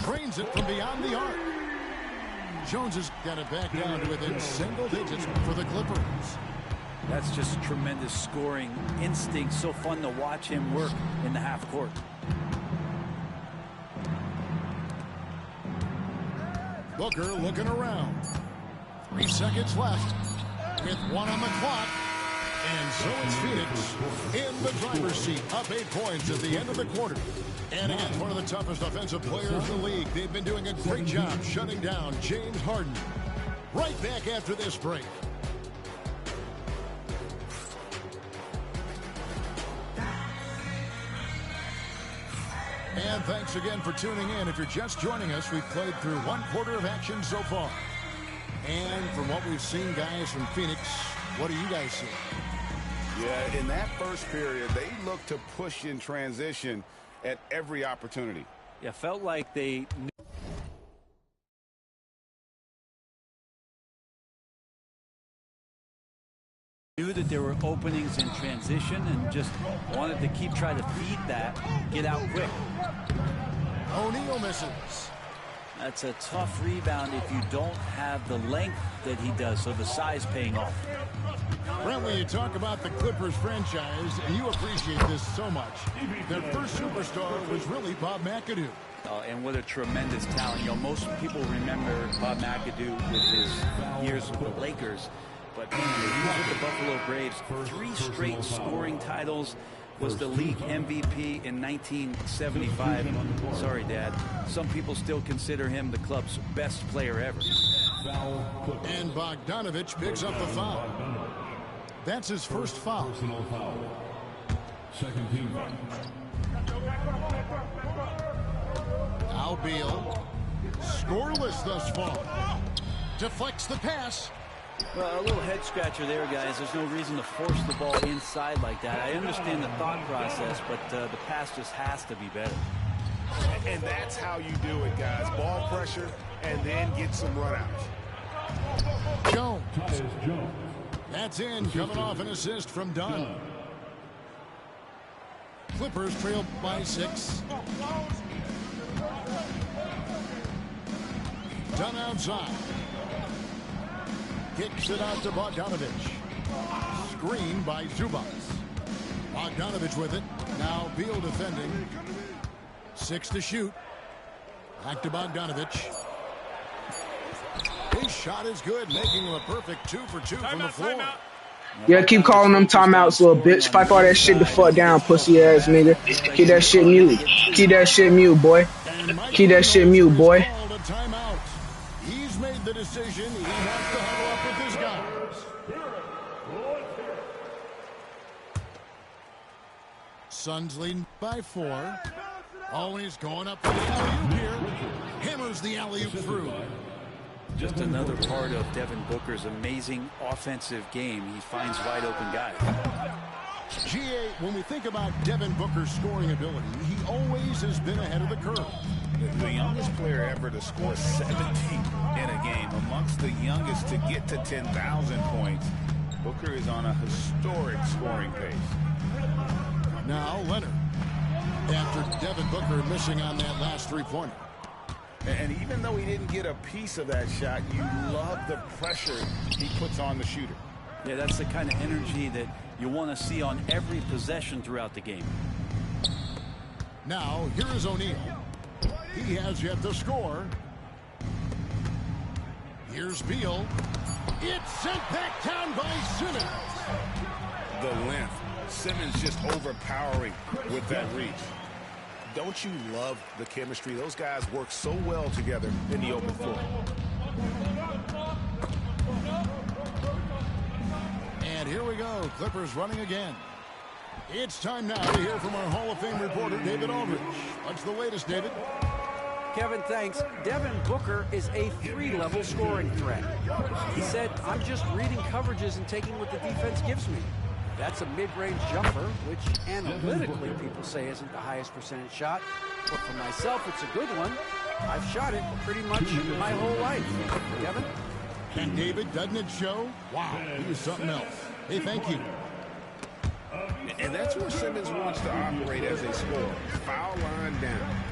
Speaker 5: Trains it from beyond the arc. Jones has got it back down to within single digits for the Clippers.
Speaker 13: That's just tremendous scoring instinct. So fun to watch him work in the half court.
Speaker 5: Booker looking around. 3 seconds left. With one on the clock. And so it's Phoenix in the driver's seat, up 8 points at the end of the quarter. And again, one of the toughest offensive players in the league. They've been doing a great job shutting down James Harden. Right back after this break. And thanks again for tuning in. If you're just joining us, we've played through 1 quarter of action so far. And from what we've seen, guys, from Phoenix, what do you guys see?
Speaker 6: Yeah, in that first period, they looked to push in transition at every opportunity.
Speaker 13: Yeah, felt like they knew that there were openings in transition and just wanted to keep trying to feed that, get out quick.
Speaker 5: O'Neal misses.
Speaker 13: That's a tough rebound if you don't have the length that he does, so the size paying off.
Speaker 5: Brent, when you talk about the Clippers franchise, and you appreciate this so much, their first superstar was really Bob McAdoo.
Speaker 13: And what a tremendous talent. You know, most people remember Bob McAdoo with his years with the Lakers, but he was with the Buffalo Braves. 3 straight scoring titles. Was the league MVP in 1975. Sorry, Dad. Some people still consider him the club's best player ever.
Speaker 5: And Bogdanovich picks up the foul. That's his first foul.
Speaker 9: Personal foul. Second team foul.
Speaker 5: Now Beal, scoreless thus far. Deflects the pass.
Speaker 13: Well, a little head scratcher there, guys. There's no reason to force the ball inside like that. I understand the thought process, but the pass just has to be better.
Speaker 6: And that's how you do it, guys. Ball pressure and then get some runouts.
Speaker 5: Jones. That's in, coming off an assist from Dunn. Clippers trail by 6. Dunn outside. Kicks it out to Bogdanovich. Screen by Zubac. Bogdanovich with it. Now Beal defending. 6 to shoot. Back to Bogdanovich. His shot is good, making him a perfect 2 for 2 from the floor.
Speaker 1: Yeah, keep calling them timeouts, little bitch. Pipe all that shit the fuck down, pussy ass nigga. Keep that shit mute. Keep that shit mute, boy. Keep that shit mute, boy.
Speaker 5: He's made the decision. He has to huddle up with his guys. Suns leading by 4. Always going up for the alley-oop here. Hammers the alley-oop through.
Speaker 13: Just another part of Devin Booker's amazing offensive game. He finds wide open guys.
Speaker 5: GA, when we think about Devin Booker's scoring ability, he always has been ahead of the curve.
Speaker 6: The youngest player ever to score 70 in a game, amongst the youngest to get to 10,000 points. Booker is on a historic scoring pace.
Speaker 5: Now Leonard, after Devin Booker missing on that last 3-pointer.
Speaker 6: And even though he didn't get a piece of that shot, you love the pressure he puts on the shooter.
Speaker 13: Yeah, that's the kind of energy that you want to see on every possession throughout the game.
Speaker 5: Now, here is O'Neal. He has yet to score. Here's Beal. It's sent back down by Simmons.
Speaker 6: The length. Simmons just overpowering with that reach. Don't you love the chemistry? Those guys work so well together in the open floor.
Speaker 5: And here we go. Clippers running again. It's time now to hear from our Hall of Fame reporter, David Aldridge. What's the latest, David?
Speaker 7: Kevin, thanks. Devin Booker is a 3-level scoring threat. He said, I'm just reading coverages and taking what the defense gives me. That's a mid-range jumper, which analytically people say isn't the highest percentage shot. But for myself, it's a good one. I've shot it pretty much my whole life. Kevin?
Speaker 5: And David, doesn't it show? Wow, he was something else. Hey, thank you.
Speaker 6: And that's where Simmons wants to operate as a scorer. Foul line down.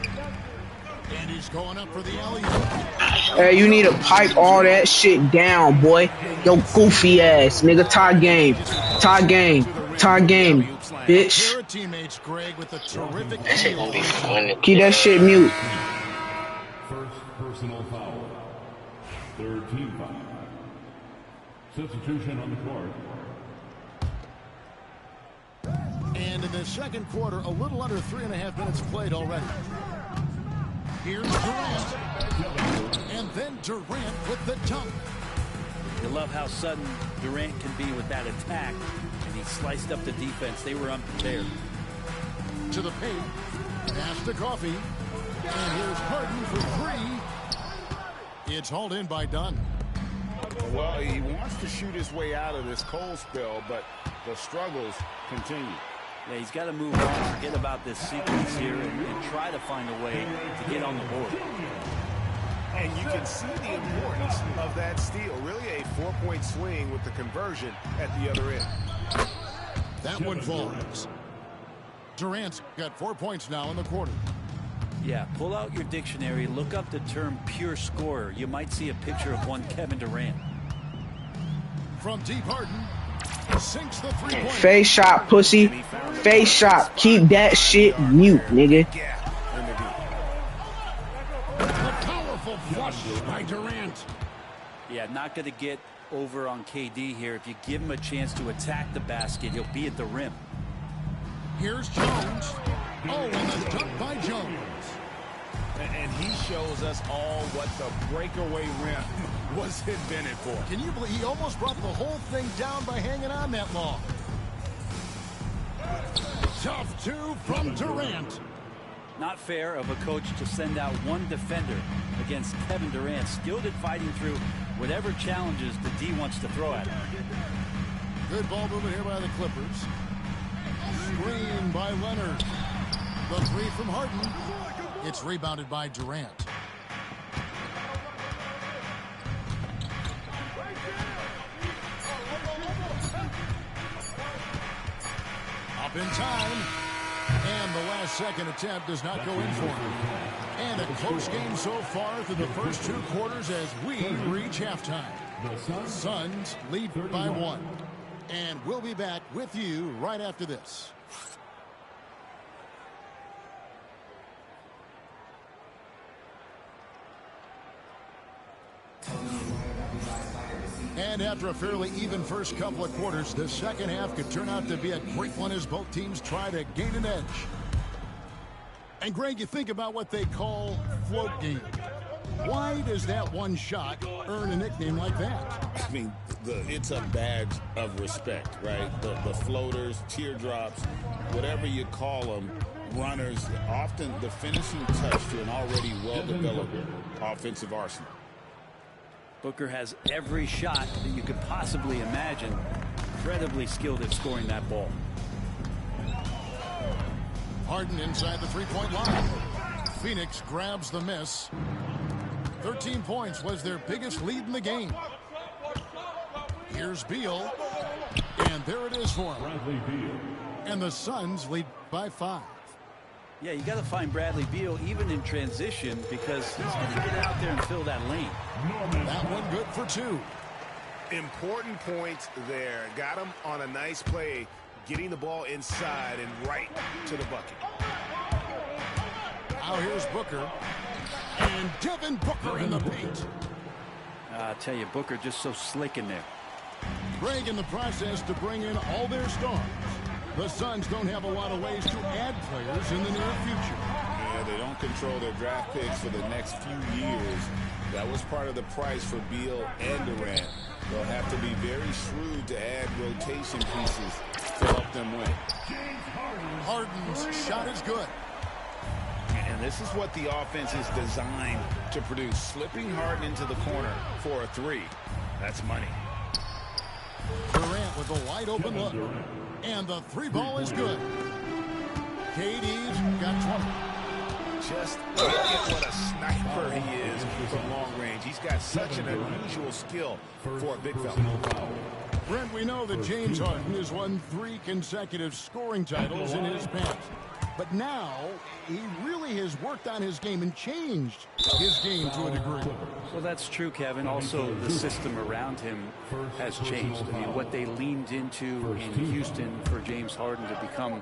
Speaker 5: And he's going up for the alley-oop.
Speaker 1: Hey, you need to pipe all that shit down, boy. Yo, goofy ass, nigga. Tie game. Tie game. Tie game, bitch.
Speaker 5: Teammates Greg with a terrific
Speaker 1: that shit gonna be funny. Keep that shit mute.
Speaker 9: First personal foul. Third team foul. Substitution on the court.
Speaker 5: And in the second quarter, a little under 3.5 minutes played already. Here's Durant. And then Durant with the dunk.
Speaker 13: You love how sudden Durant can be with that attack. And he sliced up the defense. They were unprepared.
Speaker 5: To the paint. Pass to Coffee. And here's Harden for three. It's hauled in by Dunn.
Speaker 6: Well, he wants to shoot his way out of this cold spell, but the struggles continue.
Speaker 13: Yeah, he's got to move on, forget about this sequence here, and try to find a way to get on the board.
Speaker 2: And you can see the importance of that steal. Really a 4-point swing with the conversion at the other end.
Speaker 5: That one falls. Durant's got 4 points now in the quarter.
Speaker 13: Yeah, pull out your dictionary, look up the term pure scorer. You might see a picture of one Kevin Durant.
Speaker 5: From deep, Harden sinks the three-point.
Speaker 1: Face shot, pussy. Face shot. Keep that shit mute, nigga.
Speaker 5: A powerful flush by Durant.
Speaker 13: Yeah, not going to get over on KD here. If you give him a chance to attack the basket, he'll be at the rim.
Speaker 5: Here's Jones. Oh, and the dunk by Jones.
Speaker 6: And he shows us all what the breakaway rim was invented for.
Speaker 5: Can you believe he almost brought the whole thing down by hanging on that long? Tough two from Durant.
Speaker 13: Not fair of a coach to send out one defender against Kevin Durant, skilled at fighting through whatever challenges the D wants to throw at him.
Speaker 5: Good ball movement here by the Clippers. Screen by Leonard. The three from Harden. It's rebounded by Durant. Up in time. And the last second attempt does not go in for him. And a close game so far through the first two quarters as we reach halftime. Suns lead by 1. And we'll be back with you right after this. And after a fairly even first couple of quarters, the second half could turn out to be a great one as both teams try to gain an edge. And Greg, you think about what they call float game. Why does that one shot earn a nickname like that?
Speaker 6: I mean, it's a badge of respect, right? The floaters, teardrops, whatever you call them, runners, often the finishing touch to an already well-developed offensive arsenal.
Speaker 13: Booker has every shot that you could possibly imagine. Incredibly skilled at scoring that ball.
Speaker 5: Harden inside the three-point line. Phoenix grabs the miss. 13 points was their biggest lead in the game. Here's Beal. And there it is for him. And the Suns lead by 5.
Speaker 13: Yeah, you got to find Bradley Beal even in transition because he's going to get out there and fill that lane.
Speaker 5: That one good for 2.
Speaker 2: Important points there. Got him on a nice play, getting the ball inside and right to the bucket.
Speaker 5: Now here's Booker. And Devin Booker in the paint.
Speaker 13: I'll tell you, Booker just so slick in there.
Speaker 5: Greg in the process to bring in all their stars. The Suns don't have a lot of ways to add players in the near future.
Speaker 6: Yeah, they don't control their draft picks for the next few years. That was part of the price for Beal and Durant. They'll have to be very shrewd to add rotation pieces to help them win.
Speaker 5: Harden's shot is good.
Speaker 6: And this is what the offense is designed to produce. Slipping Harden into the corner for a 3. That's money.
Speaker 5: Durant with a wide open look. And the 3 ball is good. KD's got 20.
Speaker 2: Just look at what a sniper he is from long range. He's got such an unusual skill for a big fella.
Speaker 5: Brent, we know that James Harden has won 3 consecutive scoring titles in his past. But now, he really has worked on his game and changed his game to a degree.
Speaker 13: Well, that's true, Kevin. Also, the system around him has changed. I mean, what they leaned into in Houston for James Harden to become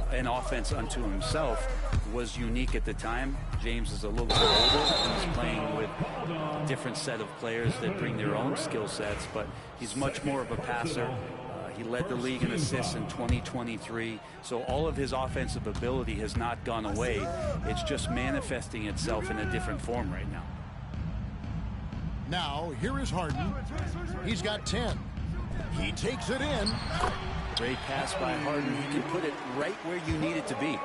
Speaker 13: an offense unto himself was unique at the time. James is a little bit older. He's playing with a different set of players that bring their own skill sets, but he's much more of a passer. He led the league in assists in 2023. So all of his offensive ability has not gone away. It's just manifesting itself in a different form right now.
Speaker 5: Now, here is Harden. He's got 10. He takes it in.
Speaker 13: Great pass by Harden. He can put it right where you need it to be.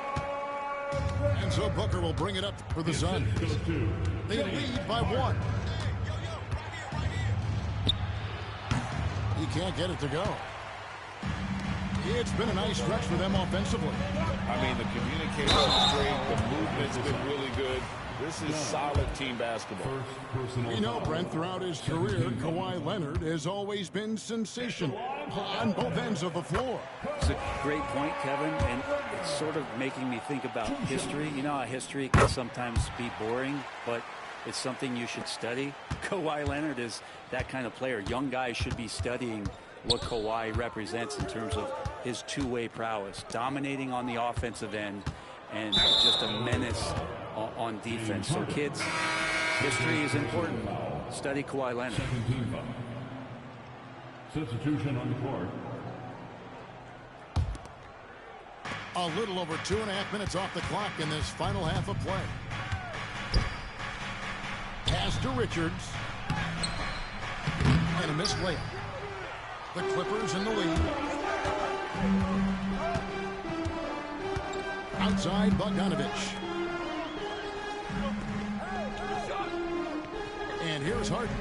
Speaker 5: And so Booker will bring it up for the Suns. They lead by 1. He can't get it to go. It's been a nice stretch for them offensively.
Speaker 6: I mean, the communication's great. The movement's been really good. This is solid team basketball.
Speaker 5: You know, Brent, throughout his career, Kawhi Leonard has always been sensational on both ends of the floor.
Speaker 13: It's a great point, Kevin, and it's sort of making me think about history. You know how history can sometimes be boring, but it's something you should study. Kawhi Leonard is that kind of player. Young guys should be studying what Kawhi represents in terms of his two-way prowess, dominating on the offensive end, and just a menace on defense. So kids, history is important. Study Kawhi Leonard.
Speaker 9: Substitution on the court.
Speaker 5: A little over 2.5 minutes off the clock in this final half of play. Pass to Richards. And a missed layup. The Clippers in the lead. Outside Bogdanovich. And here's Harden.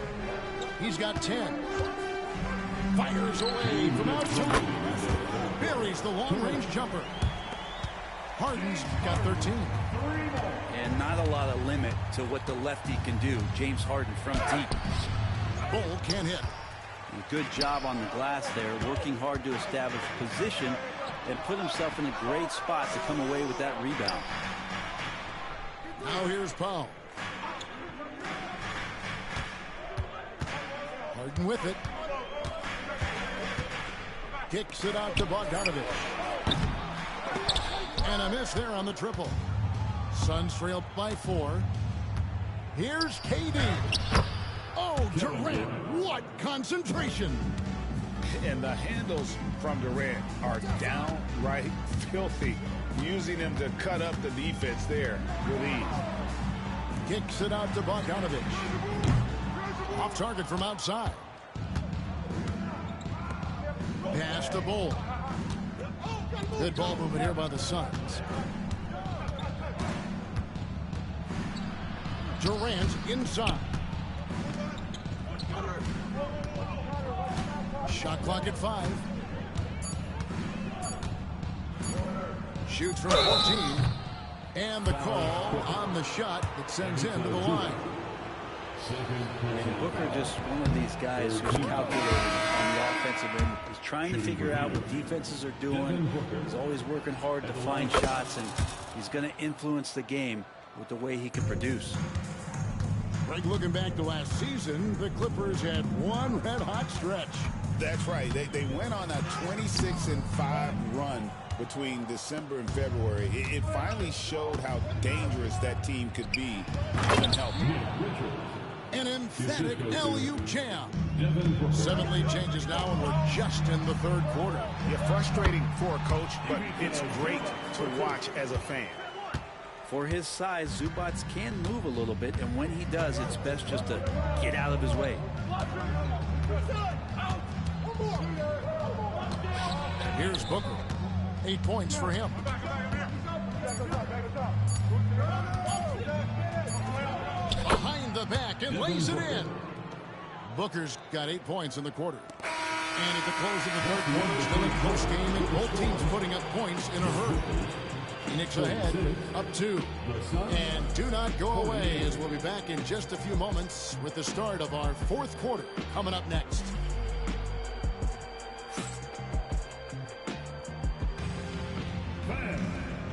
Speaker 5: He's got 10. Fires away from outside. Buries the long-range jumper. Harden's got 13.
Speaker 13: And not a lot of limit to what the lefty can do. James Harden from deep.
Speaker 5: Bull can't hit.
Speaker 13: A good job on the glass there, working hard to establish position and put himself in a great spot to come away with that rebound.
Speaker 5: Now here's Powell. Harden with it. Kicks it out to Bogdanovich. And a miss there on the triple. Suns trail by 4. Here's KD. Oh, Durant, what concentration.
Speaker 6: And the handles from Durant are downright filthy, using him to cut up the defense there with ease.
Speaker 5: Kicks it out to Bogdanovich. Off target from outside. Pass to Bull. Good ball movement here by the Suns. Durant inside. Shot clock at 5. Shoots from 14. And the call on the shot that sends him to the line.
Speaker 13: And Booker just one of these guys who's calculating on the offensive end. He's trying to figure out what defenses are doing. He's always working hard to find shots, and he's going to influence the game with the way he can produce.
Speaker 5: Greg, looking back to last season, the Clippers had one red-hot stretch.
Speaker 6: That's right. They went on a 26-5 run between December and February. It finally showed how dangerous that team could be when healthy.
Speaker 5: An emphatic LU jam. 7 lead changes now, and we're just in the third quarter.
Speaker 3: Yeah, frustrating for a coach, but it's great to watch as a fan.
Speaker 13: For his size, Zubac can move a little bit, and when he does, it's best just to get out of his way.
Speaker 5: Here's Booker. 8 points for him. Behind the back and lays it in. Booker's got 8 points in the quarter. And at the close of the third quarter, still in close game, and both teams putting up points in a hurry. Phoenix ahead, up 2. And do not go away, as we'll be back in just a few moments with the start of our fourth quarter coming up next.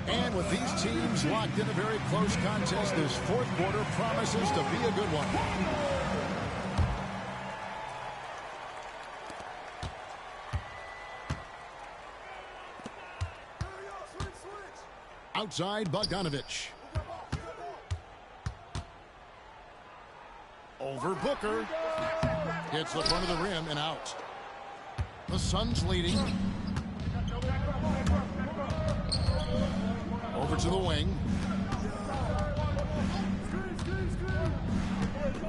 Speaker 5: And with these teams locked in a very close contest, this fourth quarter promises to be a good one. Outside Bogdanovich. Over Booker. Hits the front of the rim and out. The Suns leading. Over to the wing.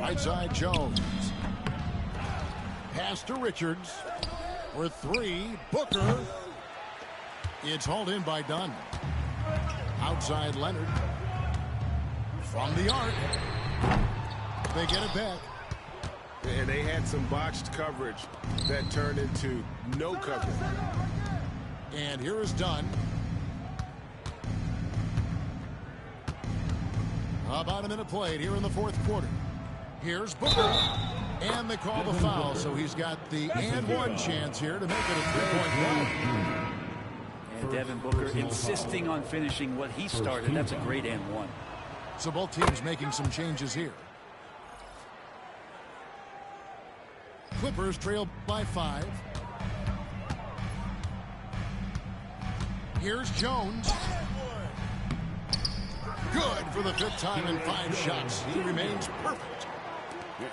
Speaker 5: Right side Jones. Pass to Richards. For three, Booker. It's hauled in by Dunn. Outside Leonard. From the arc. They get it back.
Speaker 14: And they had some botched coverage that turned into no coverage.
Speaker 5: And here is Dunn. About a minute played here in the fourth quarter. Here's Booker. And they call the foul, so he's got the and one chance here to make it a three-point play.
Speaker 13: And Devin Booker insisting on finishing what he started. That's a great and one.
Speaker 5: So both teams making some changes here. Clippers trail by 5. Here's Jones. Good for the 5th time in 5 shots. He remains perfect.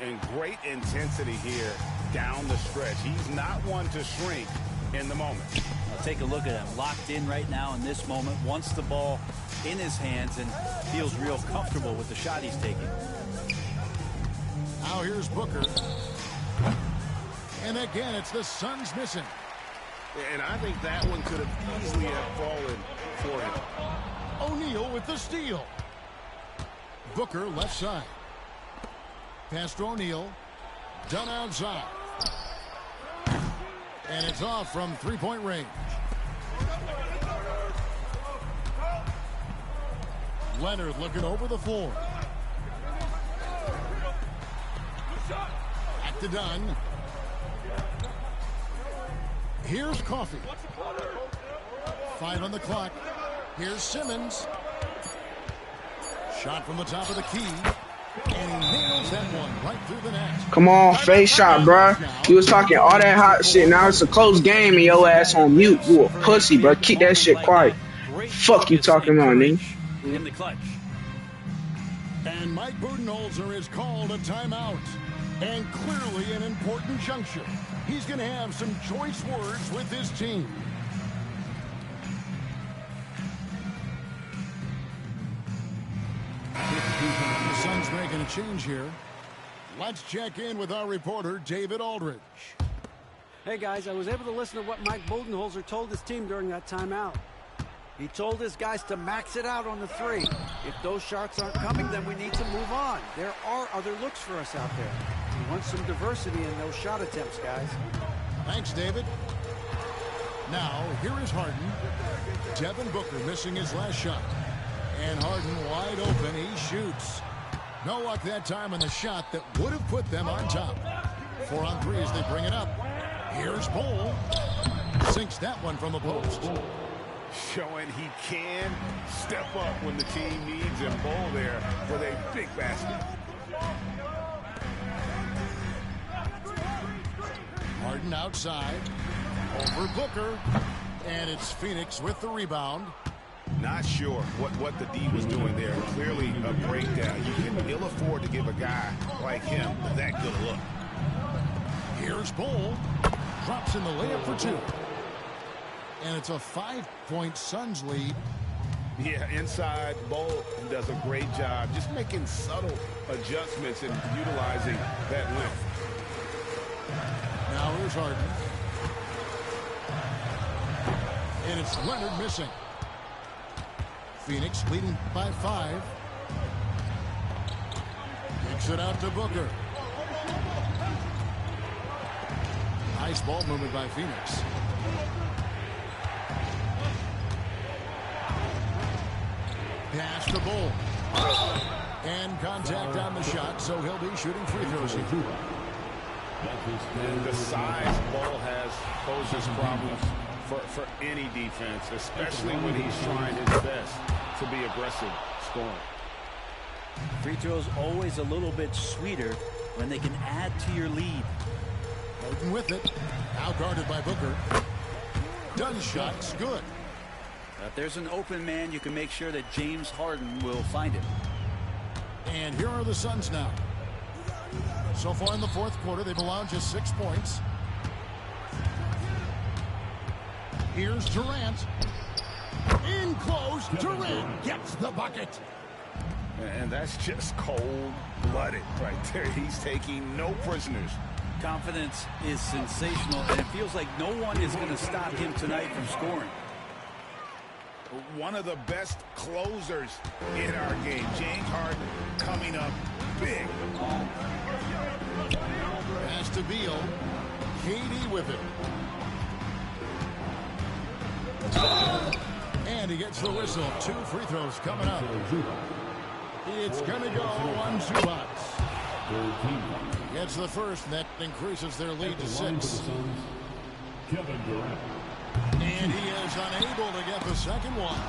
Speaker 6: And great intensity here down the stretch. He's not one to shrink in the moment.
Speaker 13: Now take a look at him. Locked in right now in this moment. Wants the ball in his hands and feels real comfortable with the shot he's taking.
Speaker 5: Now here's Booker. And again, it's the Suns missing.
Speaker 14: And I think that one could have easily have fallen for him.
Speaker 5: O'Neal with the steal. Booker left side. Pass to O'Neal. Done outside. And it's off from three-point range. Leonard looking over the floor. Back to Dunn. Here's Coffey. 5 on the clock. Here's Simmons. Shot from the top of the key. And he nails that one right through the net.
Speaker 1: Come on, face shot, bruh. You was talking all that hot shit. Now it's a close game and your ass on mute. You a pussy, bruh. Keep that shit quiet. Fuck you talking about, nigga.
Speaker 13: In the clutch.
Speaker 5: And Mike Budenholzer is called a timeout. And clearly an important juncture. He's going to have some choice words with his team. The Suns making a change here. Let's check in with our reporter, David Aldridge.
Speaker 7: Hey, guys, I was able to listen to what Mike Budenholzer told his team during that timeout. He told his guys to max it out on the 3. If those shots aren't coming, then we need to move on. There are other looks for us out there. We want some diversity in those shot attempts, guys.
Speaker 5: Thanks, David. Now, here is Harden. Devin Booker missing his last shot. And Harden wide open. He shoots. No luck that time on the shot that would have put them on top. 4 on 3 as they bring it up. Here's Bol. Sinks that one from the post.
Speaker 14: Showing he can step up when the team needs him. Bol there with a big basket.
Speaker 5: Harden outside. Over Booker. And it's Phoenix with the rebound.
Speaker 14: Not sure what the D was doing there. Clearly a breakdown. You can ill afford to give a guy like him that good a look.
Speaker 5: Here's Bol. Drops in the layup for 2. And it's a 5-point Suns lead.
Speaker 14: Yeah, inside, Bol does a great job just making subtle adjustments and utilizing that length.
Speaker 5: Now here's Harden. And it's Leonard missing. Phoenix leading by 5. Kicks it out to Booker. Nice ball movement by Phoenix. Pass to Bol. And contact on the shot, so he'll be shooting free throws here.
Speaker 14: And the size Bol has poses problems for any defense, especially when he's trying his best to be aggressive scoring.
Speaker 13: Free throws always a little bit sweeter when they can add to your lead.
Speaker 5: Harden with it. Now guarded by Booker. Done shot's good.
Speaker 13: If there's an open man, you can make sure that James Harden will find him.
Speaker 5: And here are the Suns now. So far in the fourth quarter, they've allowed just 6 points. Here's Durant. In close, Durant gets the bucket.
Speaker 14: And that's just cold-blooded right there. He's taking no prisoners.
Speaker 13: Confidence is sensational, and it feels like no one is going to stop him tonight from scoring.
Speaker 14: One of the best closers in our game. James Harden coming up big.
Speaker 5: Pass to Beal. KD with it. And he gets the whistle. 2 free throws coming up. It's going to go on Zubac. Gets the first, and that increases their lead to 6.
Speaker 9: Kevin Durant.
Speaker 5: And he is unable to get the second one.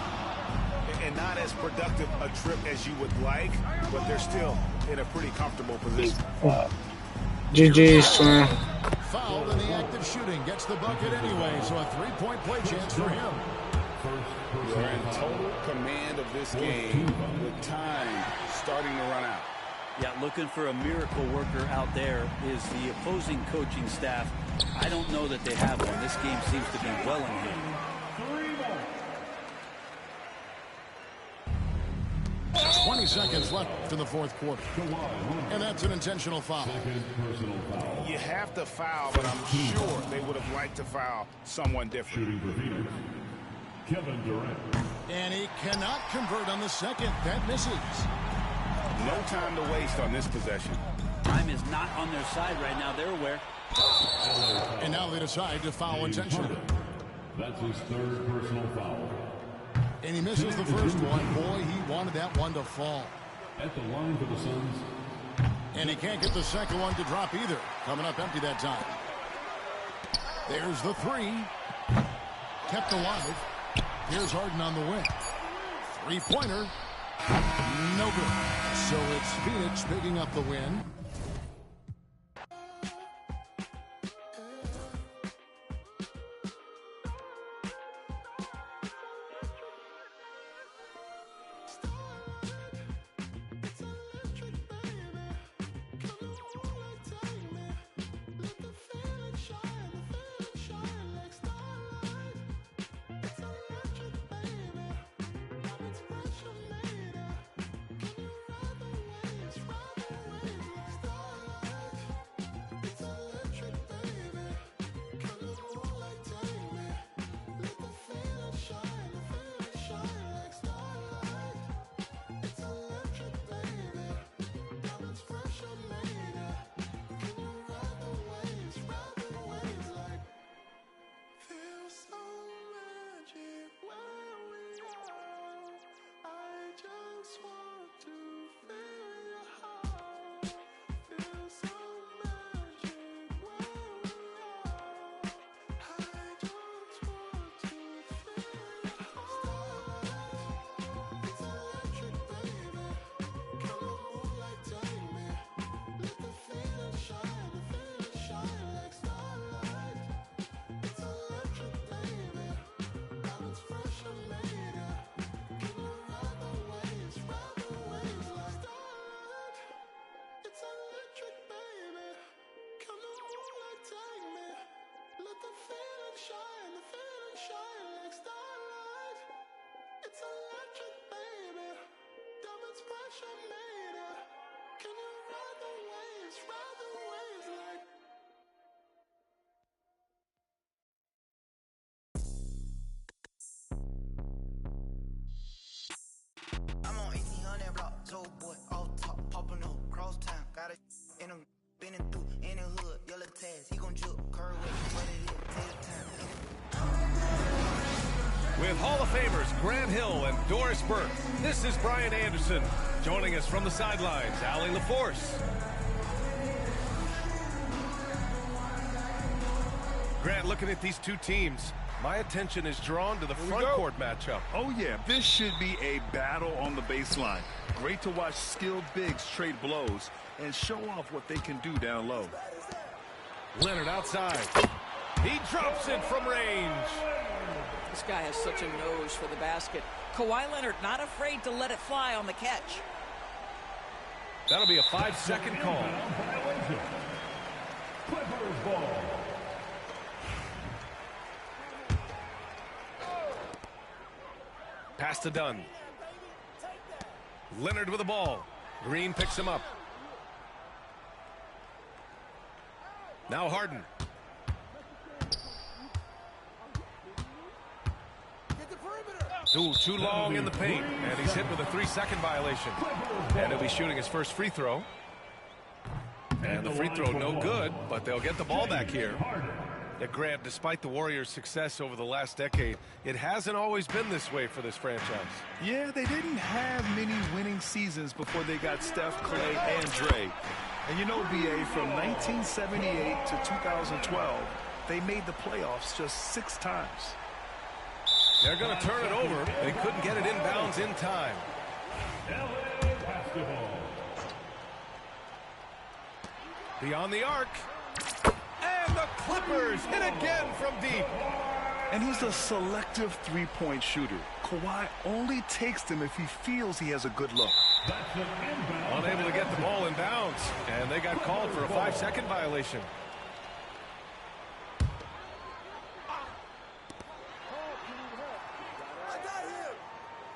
Speaker 14: And not as productive a trip as you would like, but they're still in a pretty comfortable position.
Speaker 1: GG's, man.
Speaker 5: Fouled in the act of shooting. Gets the bucket anyway, so a 3-point play chance for him.
Speaker 14: You're in total command of this game with time starting to run out.
Speaker 13: Yeah, looking for a miracle worker out there is the opposing coaching staff. I don't know that they have one. This game seems to be well in hand.
Speaker 5: 20 seconds left in the fourth quarter. And that's an intentional foul.
Speaker 14: You have to foul, but I'm sure they would have liked to foul someone different.
Speaker 9: Kevin Durant.
Speaker 5: And he cannot convert on the second. That misses.
Speaker 14: No time to waste on this possession.
Speaker 13: Time is not on their side right now. They're aware.
Speaker 5: And now they decide to foul intentionally.
Speaker 9: That's his 3rd personal foul.
Speaker 5: And he misses the first one. Boy, he wanted that one to fall.
Speaker 9: At the line for the Suns.
Speaker 5: And he can't get the second one to drop either. Coming up empty that time. There's the 3. Kept alive. Here's Harden on the wing. 3-pointer. No good. So it's Phoenix picking up the win.
Speaker 15: I'm on 1800 block, so boy, off top, popping up, cross town, got it in him, been through any hood, yellow tags, he gon' jump, curve with, what it is, take time.
Speaker 2: With Hall of Famers Grant Hill and Doris Burke, this is Brian Anderson. Joining us from the sidelines, Allie LaForce. Grant, looking at these two teams, my attention is drawn to the front court matchup.
Speaker 3: Oh, yeah, this should be a battle on the baseline. Great to watch skilled bigs trade blows and show off what they can do down low.
Speaker 2: Leonard outside. He drops it from range.
Speaker 16: This guy has such a nose for the basket. Kawhi Leonard not afraid to let it fly on the catch.
Speaker 2: That'll be a 5-second call.
Speaker 9: Clippers ball.
Speaker 2: Pass to Dunn. Leonard with the ball. Green picks him up. Now Harden. Ooh, too long in the paint, and he's hit with a 3-second violation. And he'll be shooting his first free throw. And the free throw no good, but they'll get the ball back here. Yeah, Grant, despite the Warriors' success over the last decade, it hasn't always been this way for this franchise.
Speaker 3: Yeah, they didn't have many winning seasons before they got Steph, Clay, and Dre. And you know, BA, from 1978 to 2012, they made the playoffs just 6 times.
Speaker 2: They're going to turn it over. They couldn't get it inbounds in time. Beyond the arc. And the Clippers hit again from deep.
Speaker 3: And he's a selective three-point shooter. Kawhi only takes them if he feels he has a good look.
Speaker 2: Unable to get the ball in bounds. And they got called for a 5-second violation.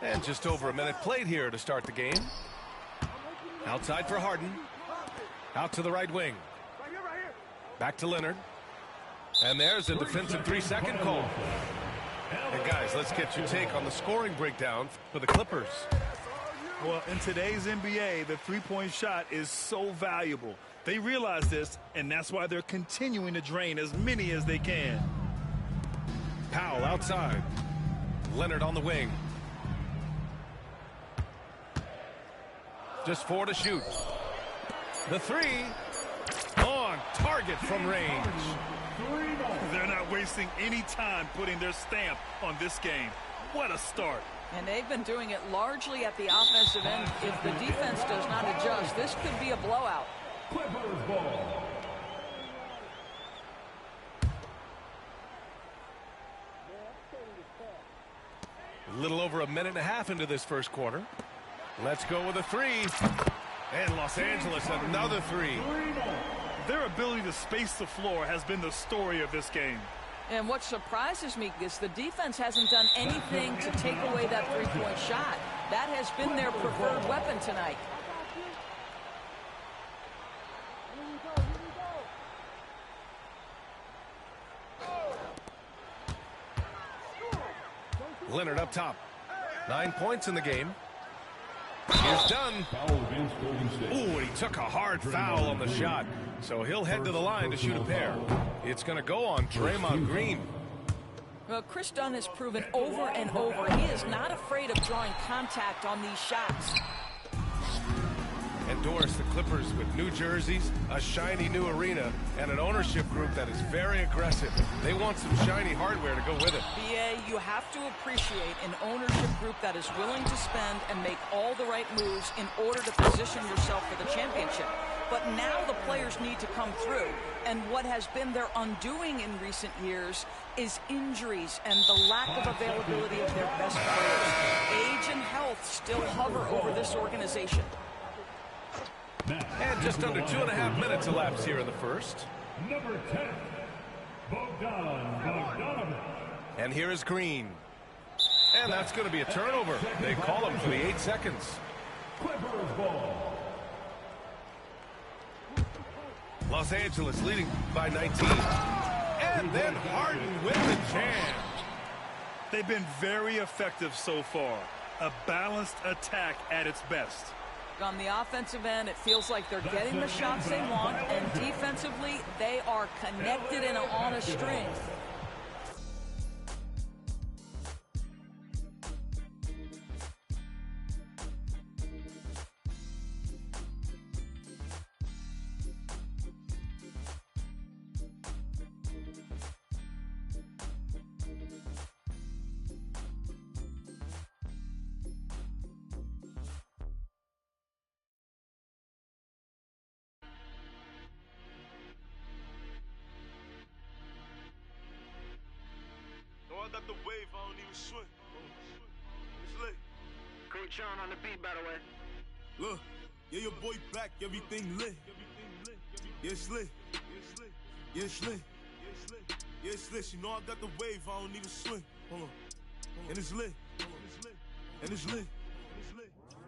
Speaker 2: And just over a minute played here to start the game. Outside for Harden. Out to the right wing. Back to Leonard. And there's a defensive 3-second call. And guys, let's get your take on the scoring breakdown for the Clippers.
Speaker 3: Well, in today's NBA, the three-point shot is so valuable. They realize this, and that's why they're continuing to drain as many as they can.
Speaker 2: Powell outside. Leonard on the wing. Just 4 to shoot. The 3 on target from range.
Speaker 3: They're not wasting any time putting their stamp on this game. What a start.
Speaker 16: And they've been doing it largely at the offensive end. If the defense does not adjust, this could be a blowout.
Speaker 9: Clippers ball.
Speaker 2: A little over a minute and a half into this first quarter. Let's go with a 3. And Los Angeles, another 3.
Speaker 3: Their ability to space the floor has been the story of this game.
Speaker 16: And what surprises me is the defense hasn't done anything to take away that three-point shot. That has been their preferred weapon tonight.
Speaker 2: Leonard up top. 9 points in the game. Here's Dunn. Ooh, and he took a hard foul on the shot. So he'll head to the line to shoot a pair. It's going to go on Draymond Green.
Speaker 16: Well, Chris Dunn has proven over and over he is not afraid of drawing contact on these shots.
Speaker 2: Endorse the Clippers with new jerseys, a shiny new arena, and an ownership group that is very aggressive. They want some shiny hardware to go with it.
Speaker 16: BA, you have to appreciate an ownership group that is willing to spend and make all the right moves in order to position yourself for the championship. But now the players need to come through. And what has been their undoing in recent years is injuries and the lack of availability of their best players. Age and health still hover over this organization.
Speaker 2: And just under 2.5 minutes elapsed here in the first.
Speaker 9: Number 10, Bogdanović.
Speaker 2: And here is Green. And that's going to be a turnover. They call him for the 8 seconds.
Speaker 9: Clippers ball.
Speaker 2: Los Angeles leading by 19. And then Harden with the jam.
Speaker 3: They've been very effective so far. A balanced attack at its best.
Speaker 16: On the offensive end, it feels like they're getting the shots they want, and defensively, they are connected and on a string.
Speaker 17: I got the wave, I don't even swim. It's lit. Coach Sean on the beat, by the way.
Speaker 18: Look, yeah, your boy back, everything lit. Yeah, it's lit. Yeah, it's lit. Yeah, it's lit. You know I got the wave, I don't even swim. Hold on. And it's lit. And it's lit.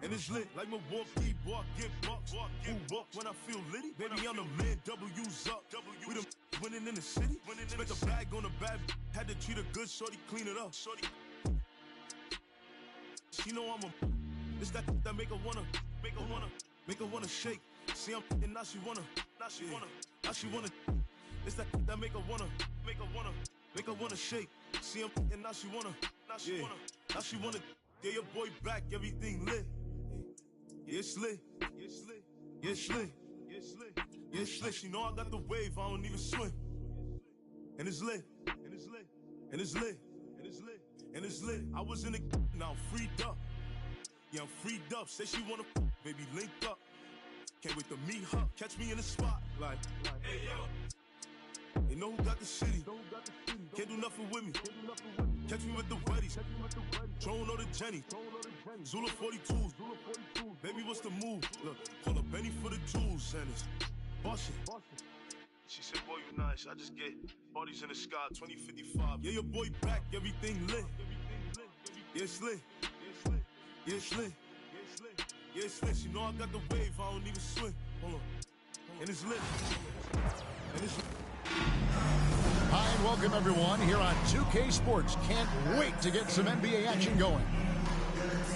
Speaker 18: And it's lit like Milwaukee, walk, get bucks. Who walk when I feel litty? Baby, I'm the man, W's up. We the winning in the city. Spent the bag on the bad. Had to treat her good, shorty, clean it up. She know I'm a. It's that make her wanna shake. See I'm and now she wanna. It's that make her wanna shake. See I'm and now she wanna. Now she wanna. Get your boy back, everything lit. It's lit. It's lit. She know I got the wave, I don't even swim. And it's lit. I was in the now I'm freed up. Yeah, I'm freed up. Say she wanna baby link up. Can't wait to meet her. Catch me in the spot. Like hey yo. They know who got the city. Can't do nothing with me. Catch me with the weddies. Drone or the Jenny. Zula 42s. Baby, what's the move? Look, call a Benny for the jewels. And it's bustin'. She said, boy, you nice. I just get bodies in the sky. 2055. Yeah, your boy back. Everything lit. Yeah, it's lit. Yeah, it's lit. She know I got the wave. I don't even swim. Hold on. And it's lit.
Speaker 5: Hi, and welcome everyone here on 2K Sports. Can't wait to get some NBA action going.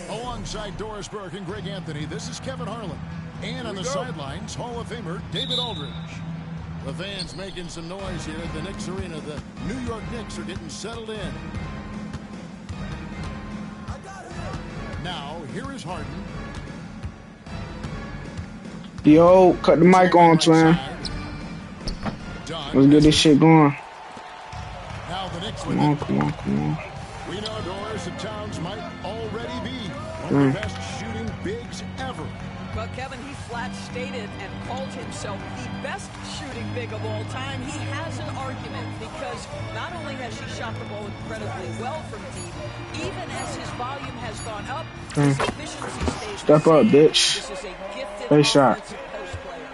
Speaker 5: Alongside Doris Burke and Greg Anthony, this is Kevin Harlan. And on the sidelines, Hall of Famer David Aldridge. The fans making some noise here at the Knicks Arena. The New York Knicks are getting settled in. Now, here is Harden.
Speaker 1: Yo, cut the mic on, twin. Let's get this shit going. Come on.
Speaker 5: We know Doris and Towns might already be one of the best shooting bigs ever.
Speaker 16: Well, Kevin, he flat stated and called himself the best shooting big of all time. He has an argument because not only has he shot the ball incredibly well from deep, even as his volume has gone up, his efficiency stays
Speaker 1: Step up, bitch.
Speaker 16: This is a gifted
Speaker 1: Face shot.
Speaker 16: post player.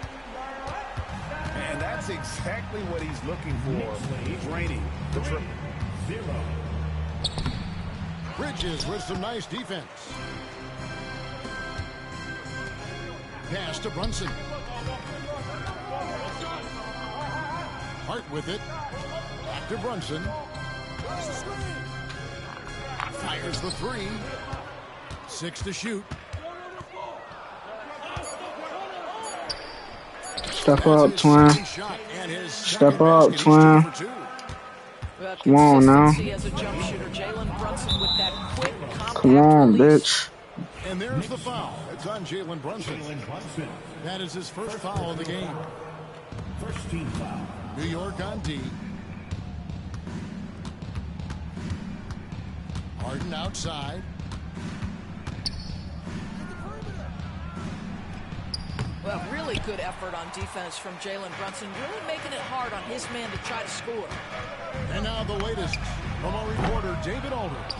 Speaker 14: And that's exactly what he's looking for. He's raining the triple.
Speaker 5: Bridges with some nice defense. Pass to Brunson. Hart with it. Back to Brunson. Fires the three. 6 to shoot.
Speaker 1: Step up, twin. Step up, twin. Come on now. Come on, bitch.
Speaker 5: And there's the foul. It's on Jalen Brunson. That is his first foul of the game.
Speaker 9: First team foul.
Speaker 5: New York on D. Harden outside.
Speaker 16: Well, really good effort on defense from Jalen Brunson, really making it hard on his man to try to score.
Speaker 5: And now the latest from our reporter, David Aldridge.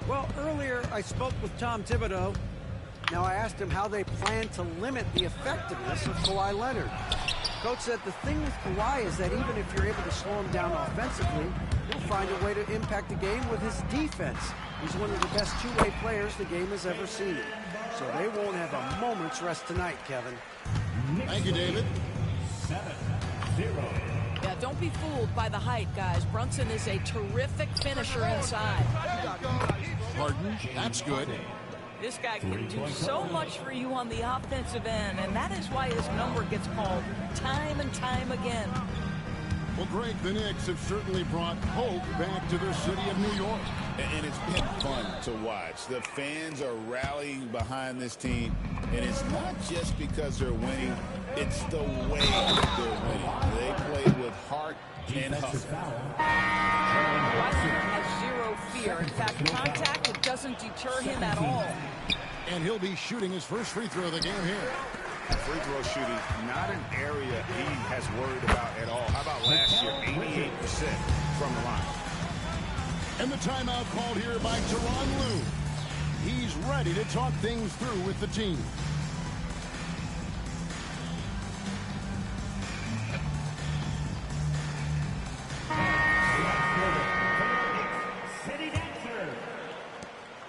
Speaker 7: Well, earlier I spoke with Tom Thibodeau. Now I asked him how they plan to limit the effectiveness of Kawhi Leonard. Coach said the thing with Kawhi is that even if you're able to slow him down offensively, he'll find a way to impact the game with his defense. He's one of the best two-way players the game has ever seen. So they won't have a moment's rest tonight, Kevin.
Speaker 5: Thank you, David.
Speaker 9: 7-0.
Speaker 16: Yeah, don't be fooled by the height, guys. Brunson is a terrific finisher inside.
Speaker 5: Harden, that's good.
Speaker 16: This guy can do so much for you on the offensive end, and that is why his number gets called time and time again.
Speaker 5: Well, Greg, the Knicks have certainly brought hope back to the city of New York.
Speaker 6: And it's been fun to watch. The fans are rallying behind this team, and it's not just because they're winning, it's the way that they're winning. They play with heart and hustle.
Speaker 16: Washington has zero fear. In fact, contact, it doesn't deter him at all.
Speaker 5: And he'll be shooting his first free throw of the game here.
Speaker 14: Free throw shooting, not an area he has worried about at all. How about last year, 88% from the line.
Speaker 5: And the timeout called here by Tyronn Lue. He's ready to talk things through with the team.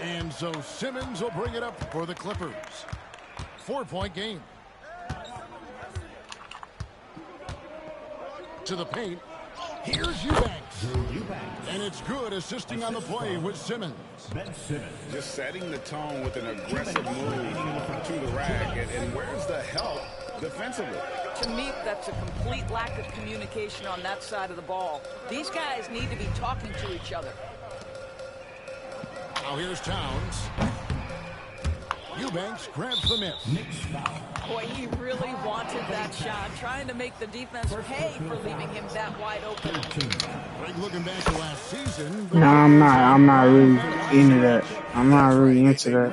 Speaker 5: And So Simmons will bring it up for the Clippers. 4-point game. To the paint. Here's Eubanks. And it's good, assisting on the play with Simmons.
Speaker 6: Just setting the tone with an aggressive move to the rack. And where's the help defensively?
Speaker 16: To me, that's a complete lack of communication on that side of the ball. These guys need to be talking to each other.
Speaker 5: Now here's Towns. Eubanks grabs the miss.
Speaker 16: Boy, he really wanted that shot, trying to make the defense pay for leaving him that wide open.
Speaker 5: Greg, looking back to last season.
Speaker 1: No, I'm not really into that. I'm not really into that.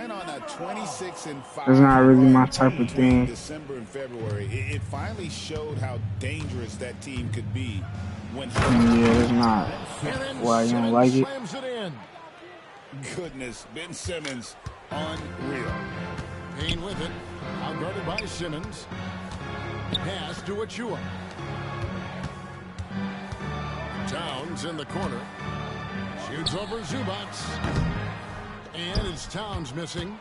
Speaker 1: It's not really my type of thing.
Speaker 6: December and February, it finally showed how dangerous that team could be when.
Speaker 1: Yeah, it's not. Why you don't like it?
Speaker 6: Goodness, Ben Simmons, unreal.
Speaker 5: Payne with it, outguarded by Simmons. Pass to Achua. Towns in the corner. Shoots over Zubats. And it's Towns missing.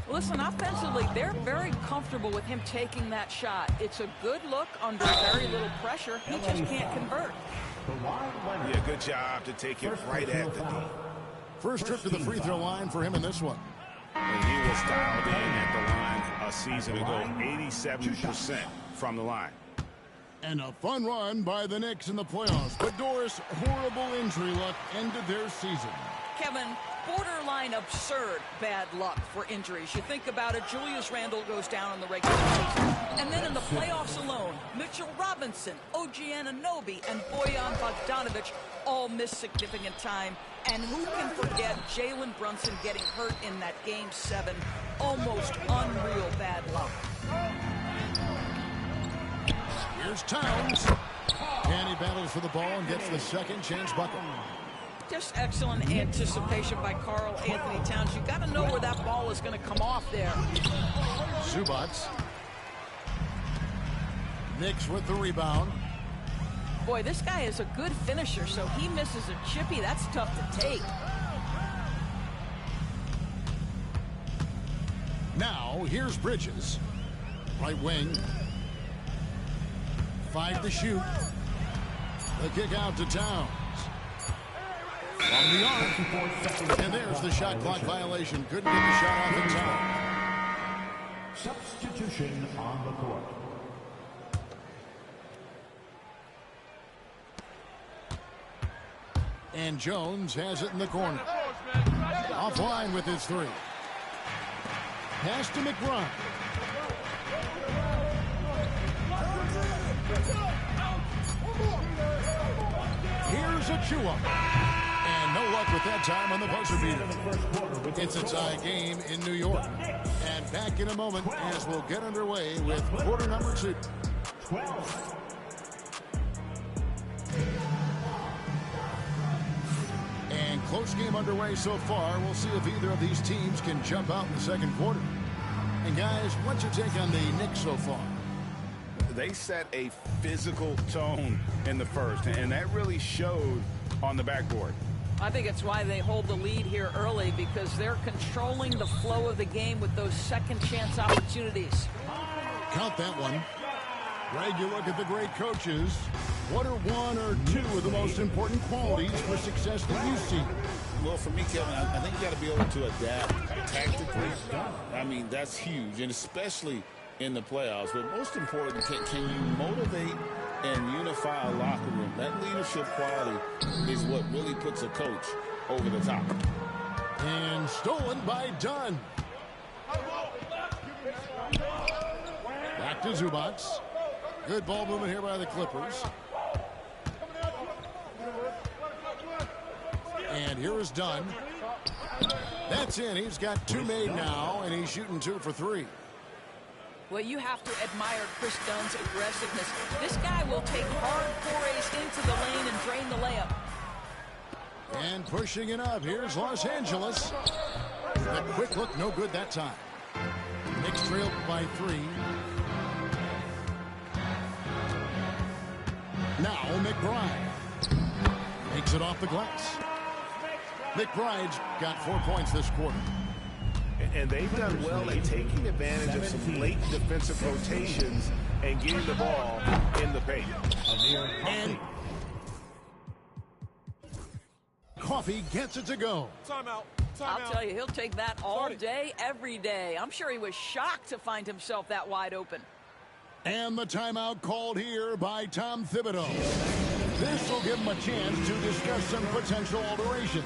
Speaker 16: Listen, offensively, they're very comfortable with him taking that shot. It's a good look under very little pressure. He just can't convert.
Speaker 6: Yeah, good job to take it right at the knee.
Speaker 5: First trip to the free throw line for him in this one.
Speaker 6: And he was dialed in at the line a season ago, 87% from the line.
Speaker 5: And a fun run by the Knicks in the playoffs. But Doris, horrible injury luck ended their season.
Speaker 16: Kevin, borderline absurd bad luck for injuries. You think about it, Julius Randle goes down in the regular season. And then in the playoffs alone, Mitchell Robinson, OG Anunoby, and Bojan Bogdanovic all miss significant time. And who can forget Jalen Brunson getting hurt in that Game 7? Almost unreal bad luck.
Speaker 5: Here's Towns. And he battles for the ball and gets the second chance bucket.
Speaker 16: Just excellent anticipation by Karl Anthony Towns. You got to know where that ball is going to come off there.
Speaker 5: Zubats. Knicks with the rebound.
Speaker 16: Boy, this guy is a good finisher, so he misses a chippy. That's tough to take.
Speaker 5: Now, here's Bridges. Right wing. 5 to shoot. The kick out to Towns. From the arc. And there's the shot clock violation. Couldn't get the shot off in time.
Speaker 9: Substitution on the court.
Speaker 5: And Jones has it in the corner. Offline with his 3. Pass to McBride. Here's Achua. And no luck with that time on the buzzer beater. It's a tie game in New York. And back in a moment as we'll get underway with quarter number 2.
Speaker 9: 12.
Speaker 5: And close game underway so far. We'll see if either of these teams can jump out in the second quarter. And guys, what's your take on the Knicks so far?
Speaker 6: They set a physical tone in the first, and that really showed on the backboard.
Speaker 16: I think it's why they hold the lead here early, because they're controlling the flow of the game with those second chance opportunities.
Speaker 5: Count that one. Greg, you look at the great coaches. What are 1 or 2 of the most important qualities for success that you see?
Speaker 6: Well, for me, Kevin, I think you got to be able to adapt tactically. I mean, that's huge, and especially in the playoffs. But most important, can you motivate and unify a locker room? That leadership quality is what really puts a coach over the top.
Speaker 5: And stolen by Dunn. Back to Zubats. Good ball movement here by the Clippers. And here is Dunn. That's in. He's got 2 made now, and he's shooting 2 for 3.
Speaker 16: Well, you have to admire Chris Dunn's aggressiveness. This guy will take hard forays into the lane and drain the layup.
Speaker 5: And pushing it up. Here's Los Angeles. A quick look, no good that time. Knicks trailed by 3. Now McBride makes it off the glass. McBride's got 4 points this quarter.
Speaker 14: And they've done well at taking advantage of some late defensive rotations and getting the ball in the paint.
Speaker 5: And Coffee gets it to go.
Speaker 11: Timeout.
Speaker 16: I'll tell you, he'll take that all day, every day. I'm sure he was shocked to find himself that wide open.
Speaker 5: And the timeout called here by Tom Thibodeau. This will give him a chance to discuss some potential alterations.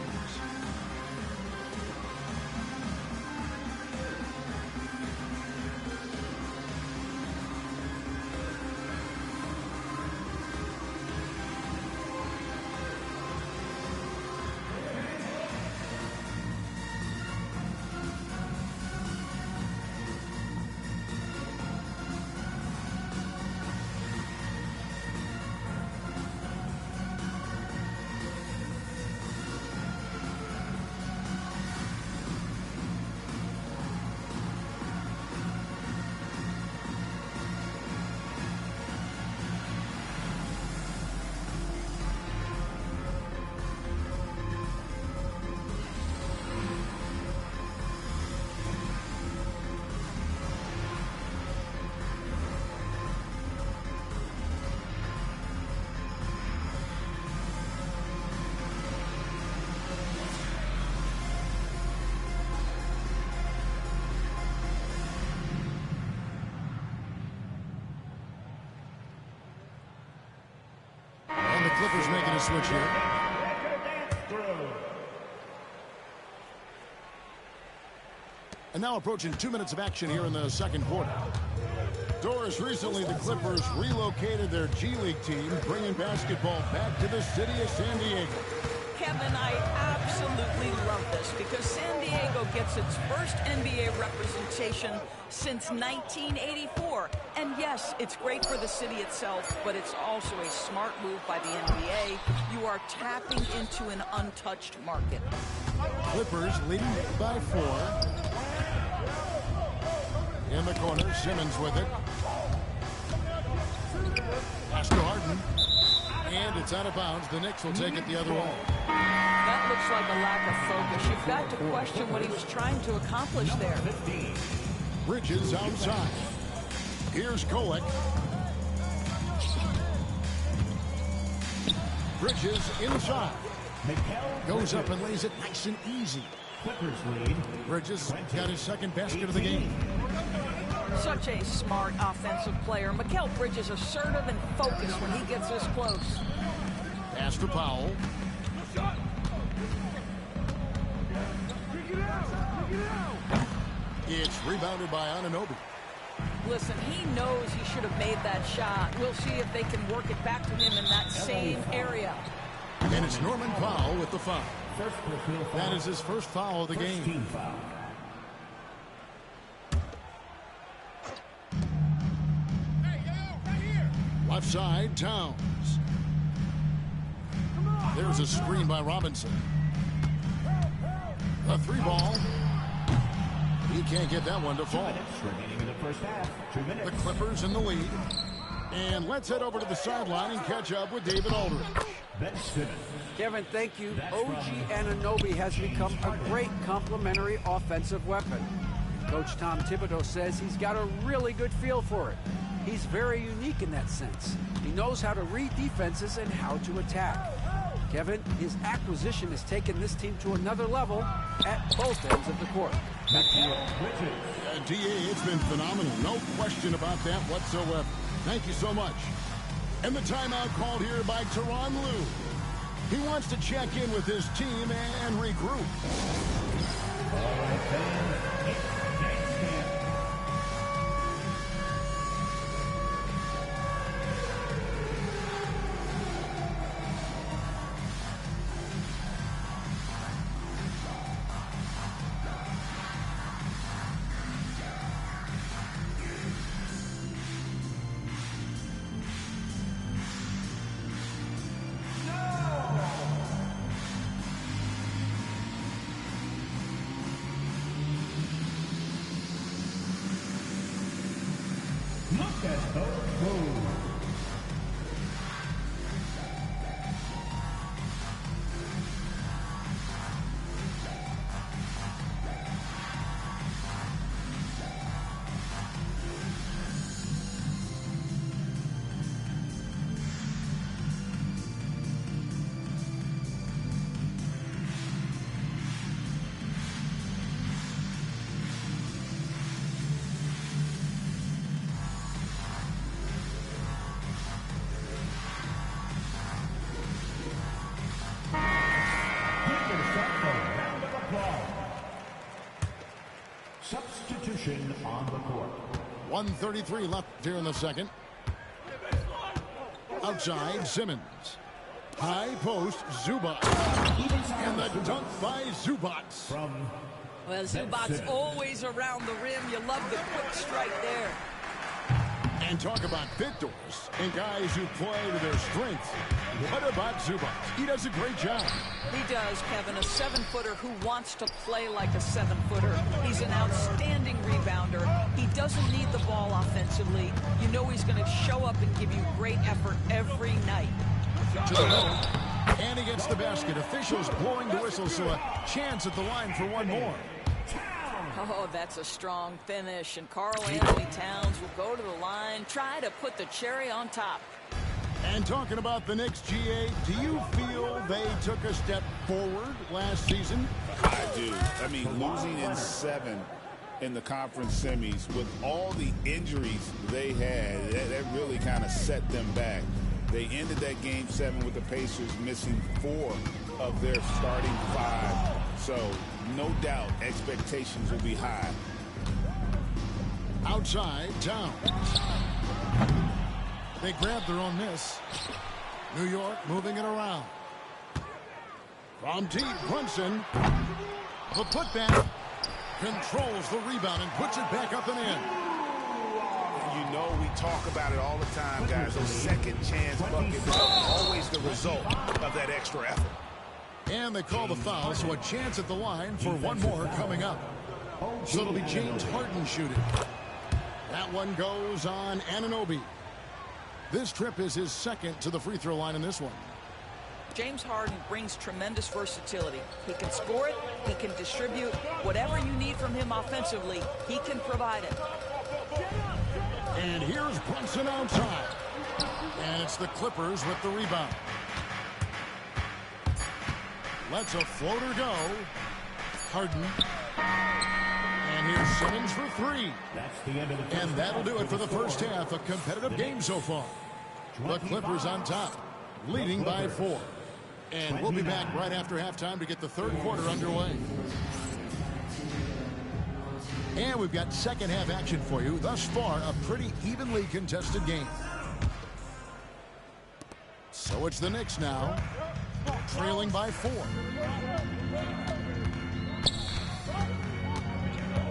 Speaker 5: Clippers making a switch here. And now approaching 2 minutes of action here in the second quarter. Doris, recently the Clippers relocated their G League team, bringing basketball back to the city of San Diego.
Speaker 16: Kevin, I absolutely love this because San Diego gets its first NBA representation since 1984. And yes, it's great for the city itself, but it's also a smart move by the NBA. You are tapping into an untouched market.
Speaker 5: Clippers leading by 4. In the corner, Simmons with it. Pass to Harden. And it's out of bounds. The Knicks will take it the other way.
Speaker 16: That looks like a lack of focus. You've got to question what he was trying to accomplish there.
Speaker 5: Bridges outside. Here's Kolek. Bridges inside. Goes up and lays it nice and easy. Bridges got his second basket of the game.
Speaker 16: Such a smart offensive player. Mikal Bridges assertive and focused when he gets this close.
Speaker 5: Pass to Powell. It's rebounded by Anunoby.
Speaker 16: Listen, he knows he should have made that shot. We'll see if they can work it back to him in that same area.
Speaker 5: And it's Norman Powell with the foul. That is his first foul of the game. Left side, Towns. There's a screen by Robinson. A 3-ball. He can't get that one to fall. The Clippers in the lead. And let's head over to the sideline and catch up with David Aldridge.
Speaker 7: Kevin, thank you. OG Anunoby has become a great complementary offensive weapon. Coach Tom Thibodeau says he's got a really good feel for it. He's very unique in that sense. He knows how to read defenses and how to attack. Kevin, his acquisition has taken this team to another level at both ends of the court. Back to you.
Speaker 5: DA, it's been phenomenal. No question about that whatsoever. Thank you so much. And the timeout called here by Tyronn Lue. He wants to check in with his team and regroup.
Speaker 9: Substitution on the court.
Speaker 5: 1:33 left here in the second. Outside, Simmons. High post, Zubac. And the dunk by Zubac.
Speaker 16: Well, Zubac's always around the rim. You love the quick strike there.
Speaker 5: And talk about victors and guys who play to their strengths. What about Zubac? He does a great job.
Speaker 16: He does, Kevin. A 7-footer who wants to play like a 7-footer. He's an outstanding rebounder. He doesn't need the ball offensively. You know he's going to show up and give you great effort every night.
Speaker 5: To the middle. And he gets the basket. Officials blowing the whistle, so a chance at the line for one more.
Speaker 16: Oh, that's a strong finish. And Karl Anthony Towns will go to the line, try to put the cherry on top.
Speaker 5: And talking about the Knicks, GA, do you feel they took a step forward last season?
Speaker 6: I do. I mean, losing in 7 in the conference semis with all the injuries they had, that really kind of set them back. They ended that game 7 with the Pacers missing 4 of their starting 5. So, no doubt, expectations will be high.
Speaker 5: Outside, Towns. They grabbed their own miss. New York moving it around. From deep, Brunson. The putback. Controls the rebound and puts it back up and in.
Speaker 14: You know we talk about it all the time, guys. Those second chance buckets are always the result of that extra effort.
Speaker 5: And they call the foul, so a chance at the line for one more coming up. So it'll be James Harden shooting. That one goes on Anunoby. This trip is his second to the free throw line in this one.
Speaker 16: James Harden brings tremendous versatility. He can score it, he can distribute. Whatever you need from him offensively, he can provide it.
Speaker 5: And here's Brunson outside. And it's the Clippers with the rebound. Lets a floater go. Harden. And here's Simmons for 3.
Speaker 9: That's the end of the
Speaker 5: and that'll do it for the first half. A competitive game so far. The Clippers on top, leading by 4. And we'll be back right after halftime to get the third quarter underway. And we've got second half action for you. Thus far, a pretty evenly contested game. So it's the Knicks now, trailing by 4.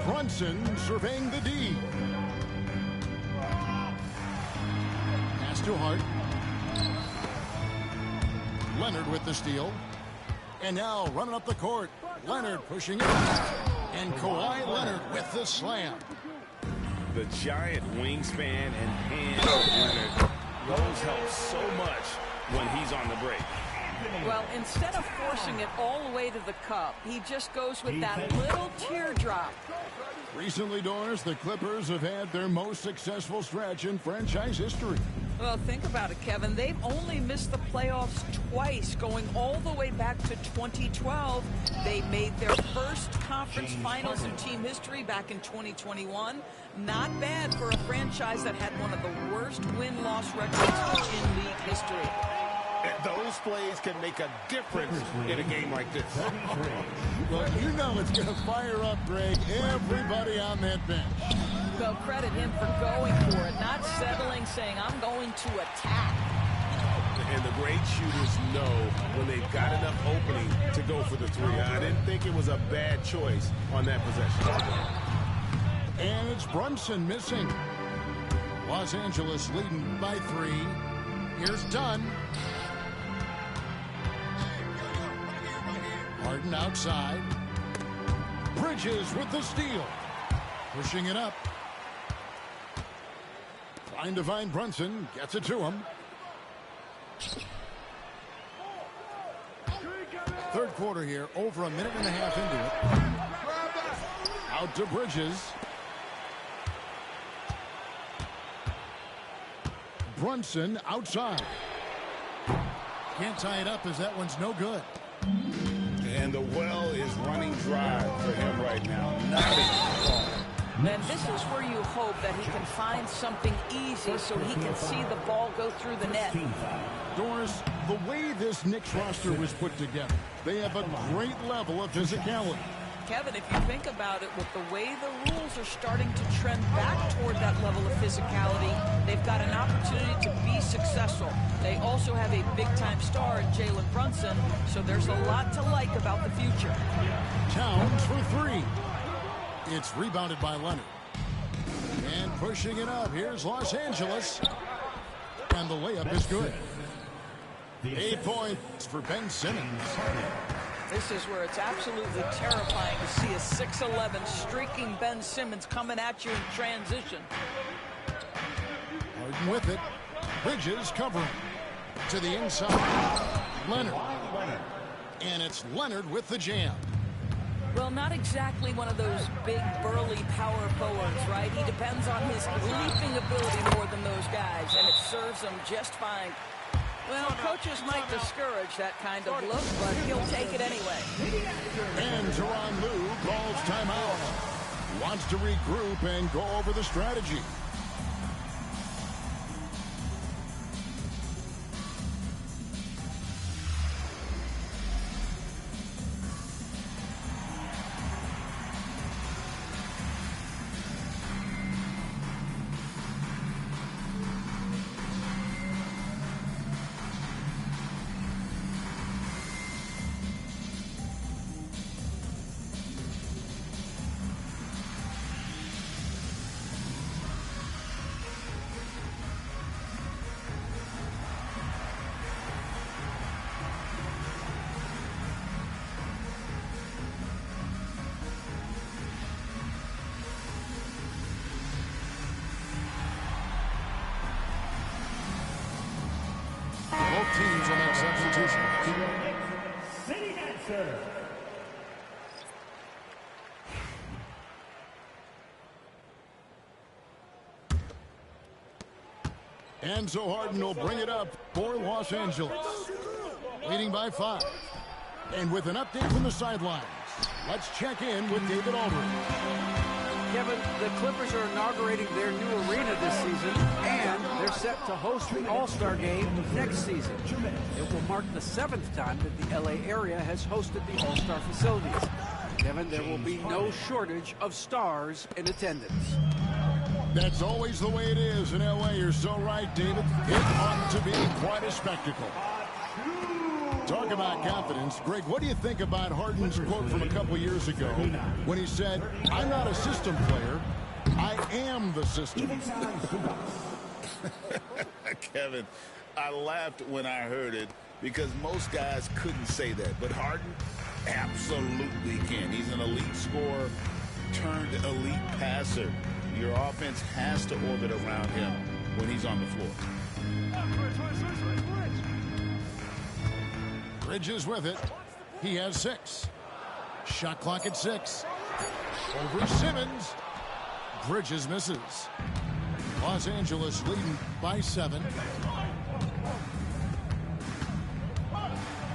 Speaker 5: Brunson surveying the D. Pass to Hart. Leonard with the steal. And now running up the court. Leonard pushing it. And Kawhi Leonard with the slam.
Speaker 14: The giant wingspan and hands of Leonard. Those help so much when he's on the break.
Speaker 16: Well, instead of forcing it all the way to the cup, he just goes with that little teardrop.
Speaker 5: Recently, Doris, the Clippers have had their most successful stretch in franchise history.
Speaker 16: Well, think about it, Kevin. They've only missed the playoffs twice, going all the way back to 2012. They made their first conference finals in team history back in 2021. Not bad for a franchise that had one of the worst win-loss records in league history.
Speaker 14: Those plays can make a difference in a game like this.
Speaker 5: Well, you know it's going to fire up, Greg, everybody on that bench.
Speaker 16: Well, credit him for going for it, not settling, saying, I'm going to attack.
Speaker 14: And the great shooters know when they've got enough opening to go for the 3. I didn't think it was a bad choice on that possession.
Speaker 5: And it's Brunson missing. Los Angeles leading by 3. Here's Dunn. Harden outside. Bridges with the steal. Pushing it up. Trying to find Brunson. Gets it to him. Third quarter here. Over a minute and a half into it. Out to Bridges. Brunson outside. Can't tie it up as that one's no good.
Speaker 6: And the well is running dry for him right now.
Speaker 16: And this is where you hope that he can find something easy so he can see the ball go through the net.
Speaker 5: Doris, the way this Knicks roster was put together, they have a great level of physicality.
Speaker 16: Kevin, if you think about it, with the way the rules are starting to trend back toward that level of physicality, they've got an opportunity to be successful. They also have a big-time star in Jalen Brunson, so there's a lot to like about the future.
Speaker 5: Towns for three. It's rebounded by Leonard. And pushing it up, here's Los Angeles. And the layup is good. 8 points for Ben Simmons.
Speaker 16: This is where it's absolutely terrifying to see a 6'11" streaking Ben Simmons coming at you in transition.
Speaker 5: Harden with it. Bridges covering. To the inside. Leonard. And it's Leonard with the jam.
Speaker 16: Well, not exactly one of those big, burly power forwards, right? He depends on his leaping ability more than those guys, and it serves him just fine. Well, coaches might discourage that kind of look, but he'll take it anyway.
Speaker 5: And Tyronn Lue calls timeout. Wants to regroup and go over the strategy. Teams will make substitutions.
Speaker 9: City answer.
Speaker 5: And so Harden will bring it up for Los Angeles. Leading by 5. And with an update from the sidelines, let's check in with David Aldridge.
Speaker 7: Kevin, the Clippers are inaugurating their new arena this season, and they're set to host the All-Star Game next season. It will mark the 7th time that the LA area has hosted the All-Star facilities. Kevin, there will be no shortage of stars in attendance.
Speaker 5: That's always the way it is in LA. You're so right, David. It ought to be quite a spectacle. Talk about confidence. Greg, what do you think about Harden's quote from a couple years ago when he said, "I'm not a system player, I am the system"?
Speaker 6: Kevin, I laughed when I heard it because most guys couldn't say that. But Harden absolutely can. He's an elite scorer turned elite passer. Your offense has to orbit around him when he's on the floor.
Speaker 5: Bridges with it. He has 6. Shot clock at 6. Over Simmons. Bridges misses. Los Angeles leading by 7.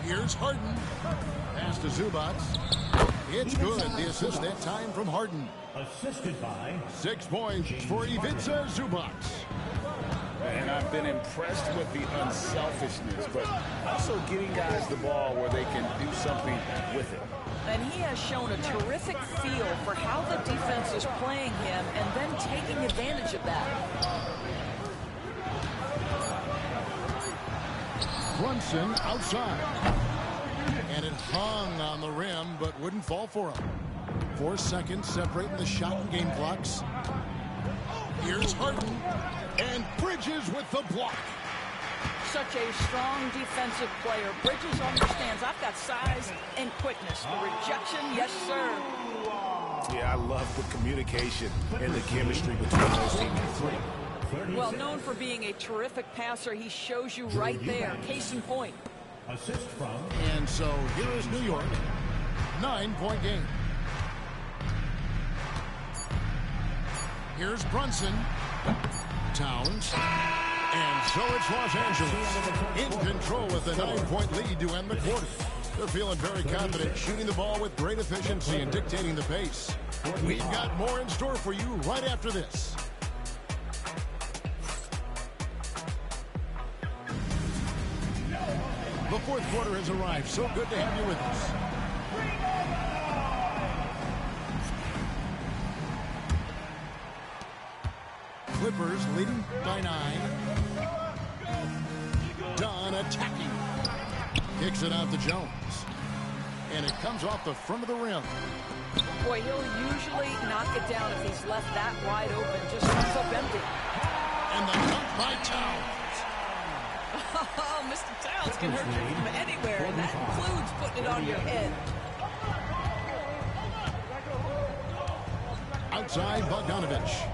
Speaker 5: Here's Harden. Pass to Zubac. It's good. The assist that time from Harden.
Speaker 9: Assisted by
Speaker 5: 6 points for Ivica Zubac.
Speaker 6: And I've been impressed with the unselfishness, but also getting guys the ball where they can do something with it.
Speaker 16: And he has shown a terrific feel for how the defense is playing him and then taking advantage of that.
Speaker 5: Brunson outside. And it hung on the rim, but wouldn't fall for him. 4 seconds separating the shot and game clocks. Here's Harden. And Bridges with the block.
Speaker 16: Such a strong defensive player. Bridges understands I've got size and quickness. The rejection, yes, sir.
Speaker 3: Yeah, I love the communication and the chemistry between those teammates.
Speaker 16: Well, known for being a terrific passer, he shows you right there. Case in point.
Speaker 9: assist from.
Speaker 5: And so here is New York. 9-point game. Here's Brunson. Towns. And so it's Los Angeles in control with a 9-point lead to end the quarter. They're feeling very confident, shooting the ball with great efficiency and dictating the pace. We've got more in store for you right after this. The fourth quarter has arrived. So good to have you with us. Clippers leading by 9. Dunn attacking. Kicks it out to Jones. And it comes off the front of the rim.
Speaker 16: Boy, he'll usually knock it down if he's left that wide open. Just comes up empty.
Speaker 5: And the dunk by Towns.
Speaker 16: Oh, Mr. Towns can hurt you from anywhere, and that includes putting it on your head.
Speaker 5: Outside Bogdanovich.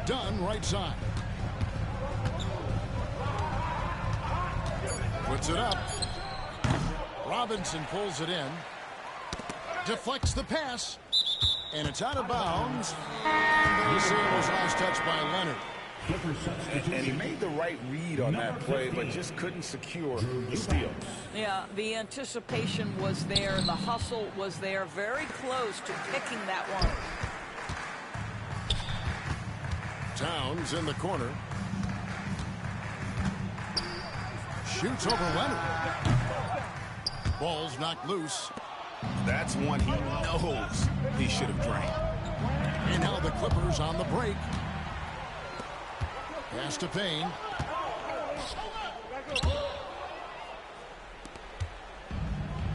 Speaker 5: Dunn right side. Puts it up. Robinson pulls it in. Deflects the pass. And it's out of bounds. And they say it was last touched by Leonard.
Speaker 14: And he made the right read on that play, but just couldn't secure the steal.
Speaker 16: Yeah, the anticipation was there. The hustle was there. Very close to picking that one.
Speaker 5: Towns in the corner. Shoots over Leonard. Ball's knocked loose.
Speaker 14: That's one he knows he should have drained.
Speaker 5: And now the Clippers on the break. Pass to Payne.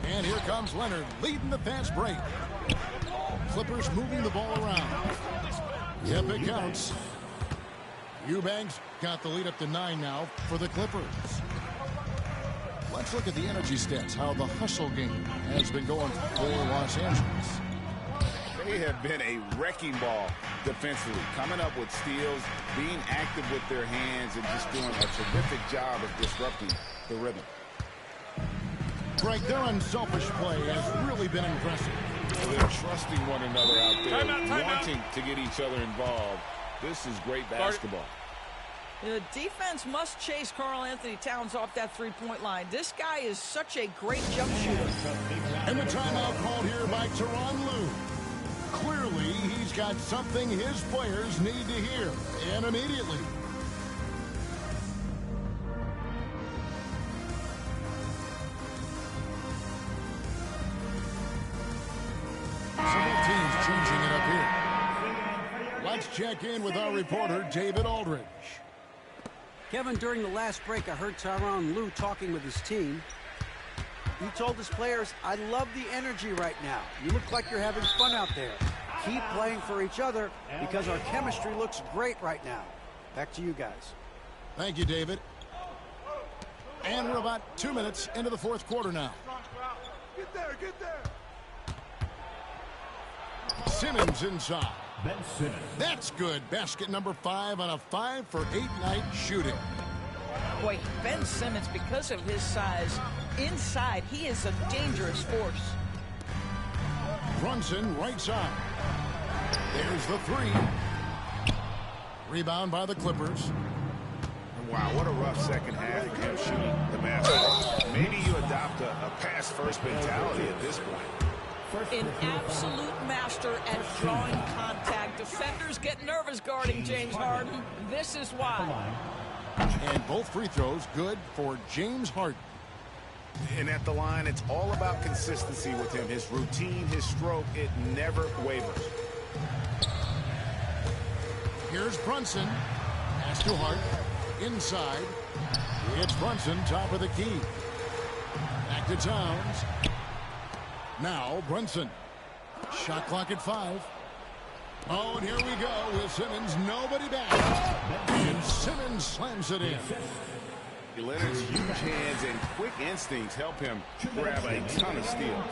Speaker 5: And here comes Leonard leading the fast break. Clippers moving the ball around. Yep, it counts. Eubanks got the lead up to 9 now for the Clippers. Let's look at the energy stats, how the hustle game has been going for Los Angeles.
Speaker 14: They have been a wrecking ball defensively, coming up with steals, being active with their hands, and just doing a terrific job of disrupting the rhythm.
Speaker 5: Greg, their unselfish play has really been impressive.
Speaker 14: They're trusting one another out there, wanting to get each other involved. This is great basketball.
Speaker 16: The defense must chase Karl-Anthony Towns off that three-point line. This guy is such a great jump shooter.
Speaker 5: And the timeout called here by Tyronn Lue. Clearly, he's got something his players need to hear, and immediately. Several teams changing it up here. Let's check in with our reporter, David Aldridge.
Speaker 7: Kevin, during the last break, I heard Tyronn Lue talking with his team. He told his players, I love the energy right now. You look like you're having fun out there. Keep playing for each other because our chemistry looks great right now. Back to you guys.
Speaker 5: Thank you, David. And we're about 2 minutes into the fourth quarter now.
Speaker 18: Get there, get there.
Speaker 5: Simmons inside.
Speaker 9: Ben Simmons.
Speaker 5: That's good. Basket number 5 on a 5-for-8 night shooting.
Speaker 16: Boy, Ben Simmons, because of his size, inside, he is a dangerous force.
Speaker 5: Brunson right side. There's the 3. Rebound by the Clippers.
Speaker 14: Wow, what a rough second half for him shooting the basketball. Maybe you adopt a pass-first mentality at this point.
Speaker 16: An absolute master at drawing contact. Defenders get nervous guarding James Harden. This is why.
Speaker 5: And both free throws good for James Harden.
Speaker 14: And at the line, it's all about consistency with him. His routine, his stroke, it never wavers.
Speaker 5: Here's Brunson. Pass to Hart. Inside. It's Brunson, top of the key. Back to Towns. Now Brunson. Shot clock at 5. Oh, and here we go with Simmons. Nobody back. And Simmons slams it in.
Speaker 14: Leonard's huge hands and quick instincts help him grab a ton of steals.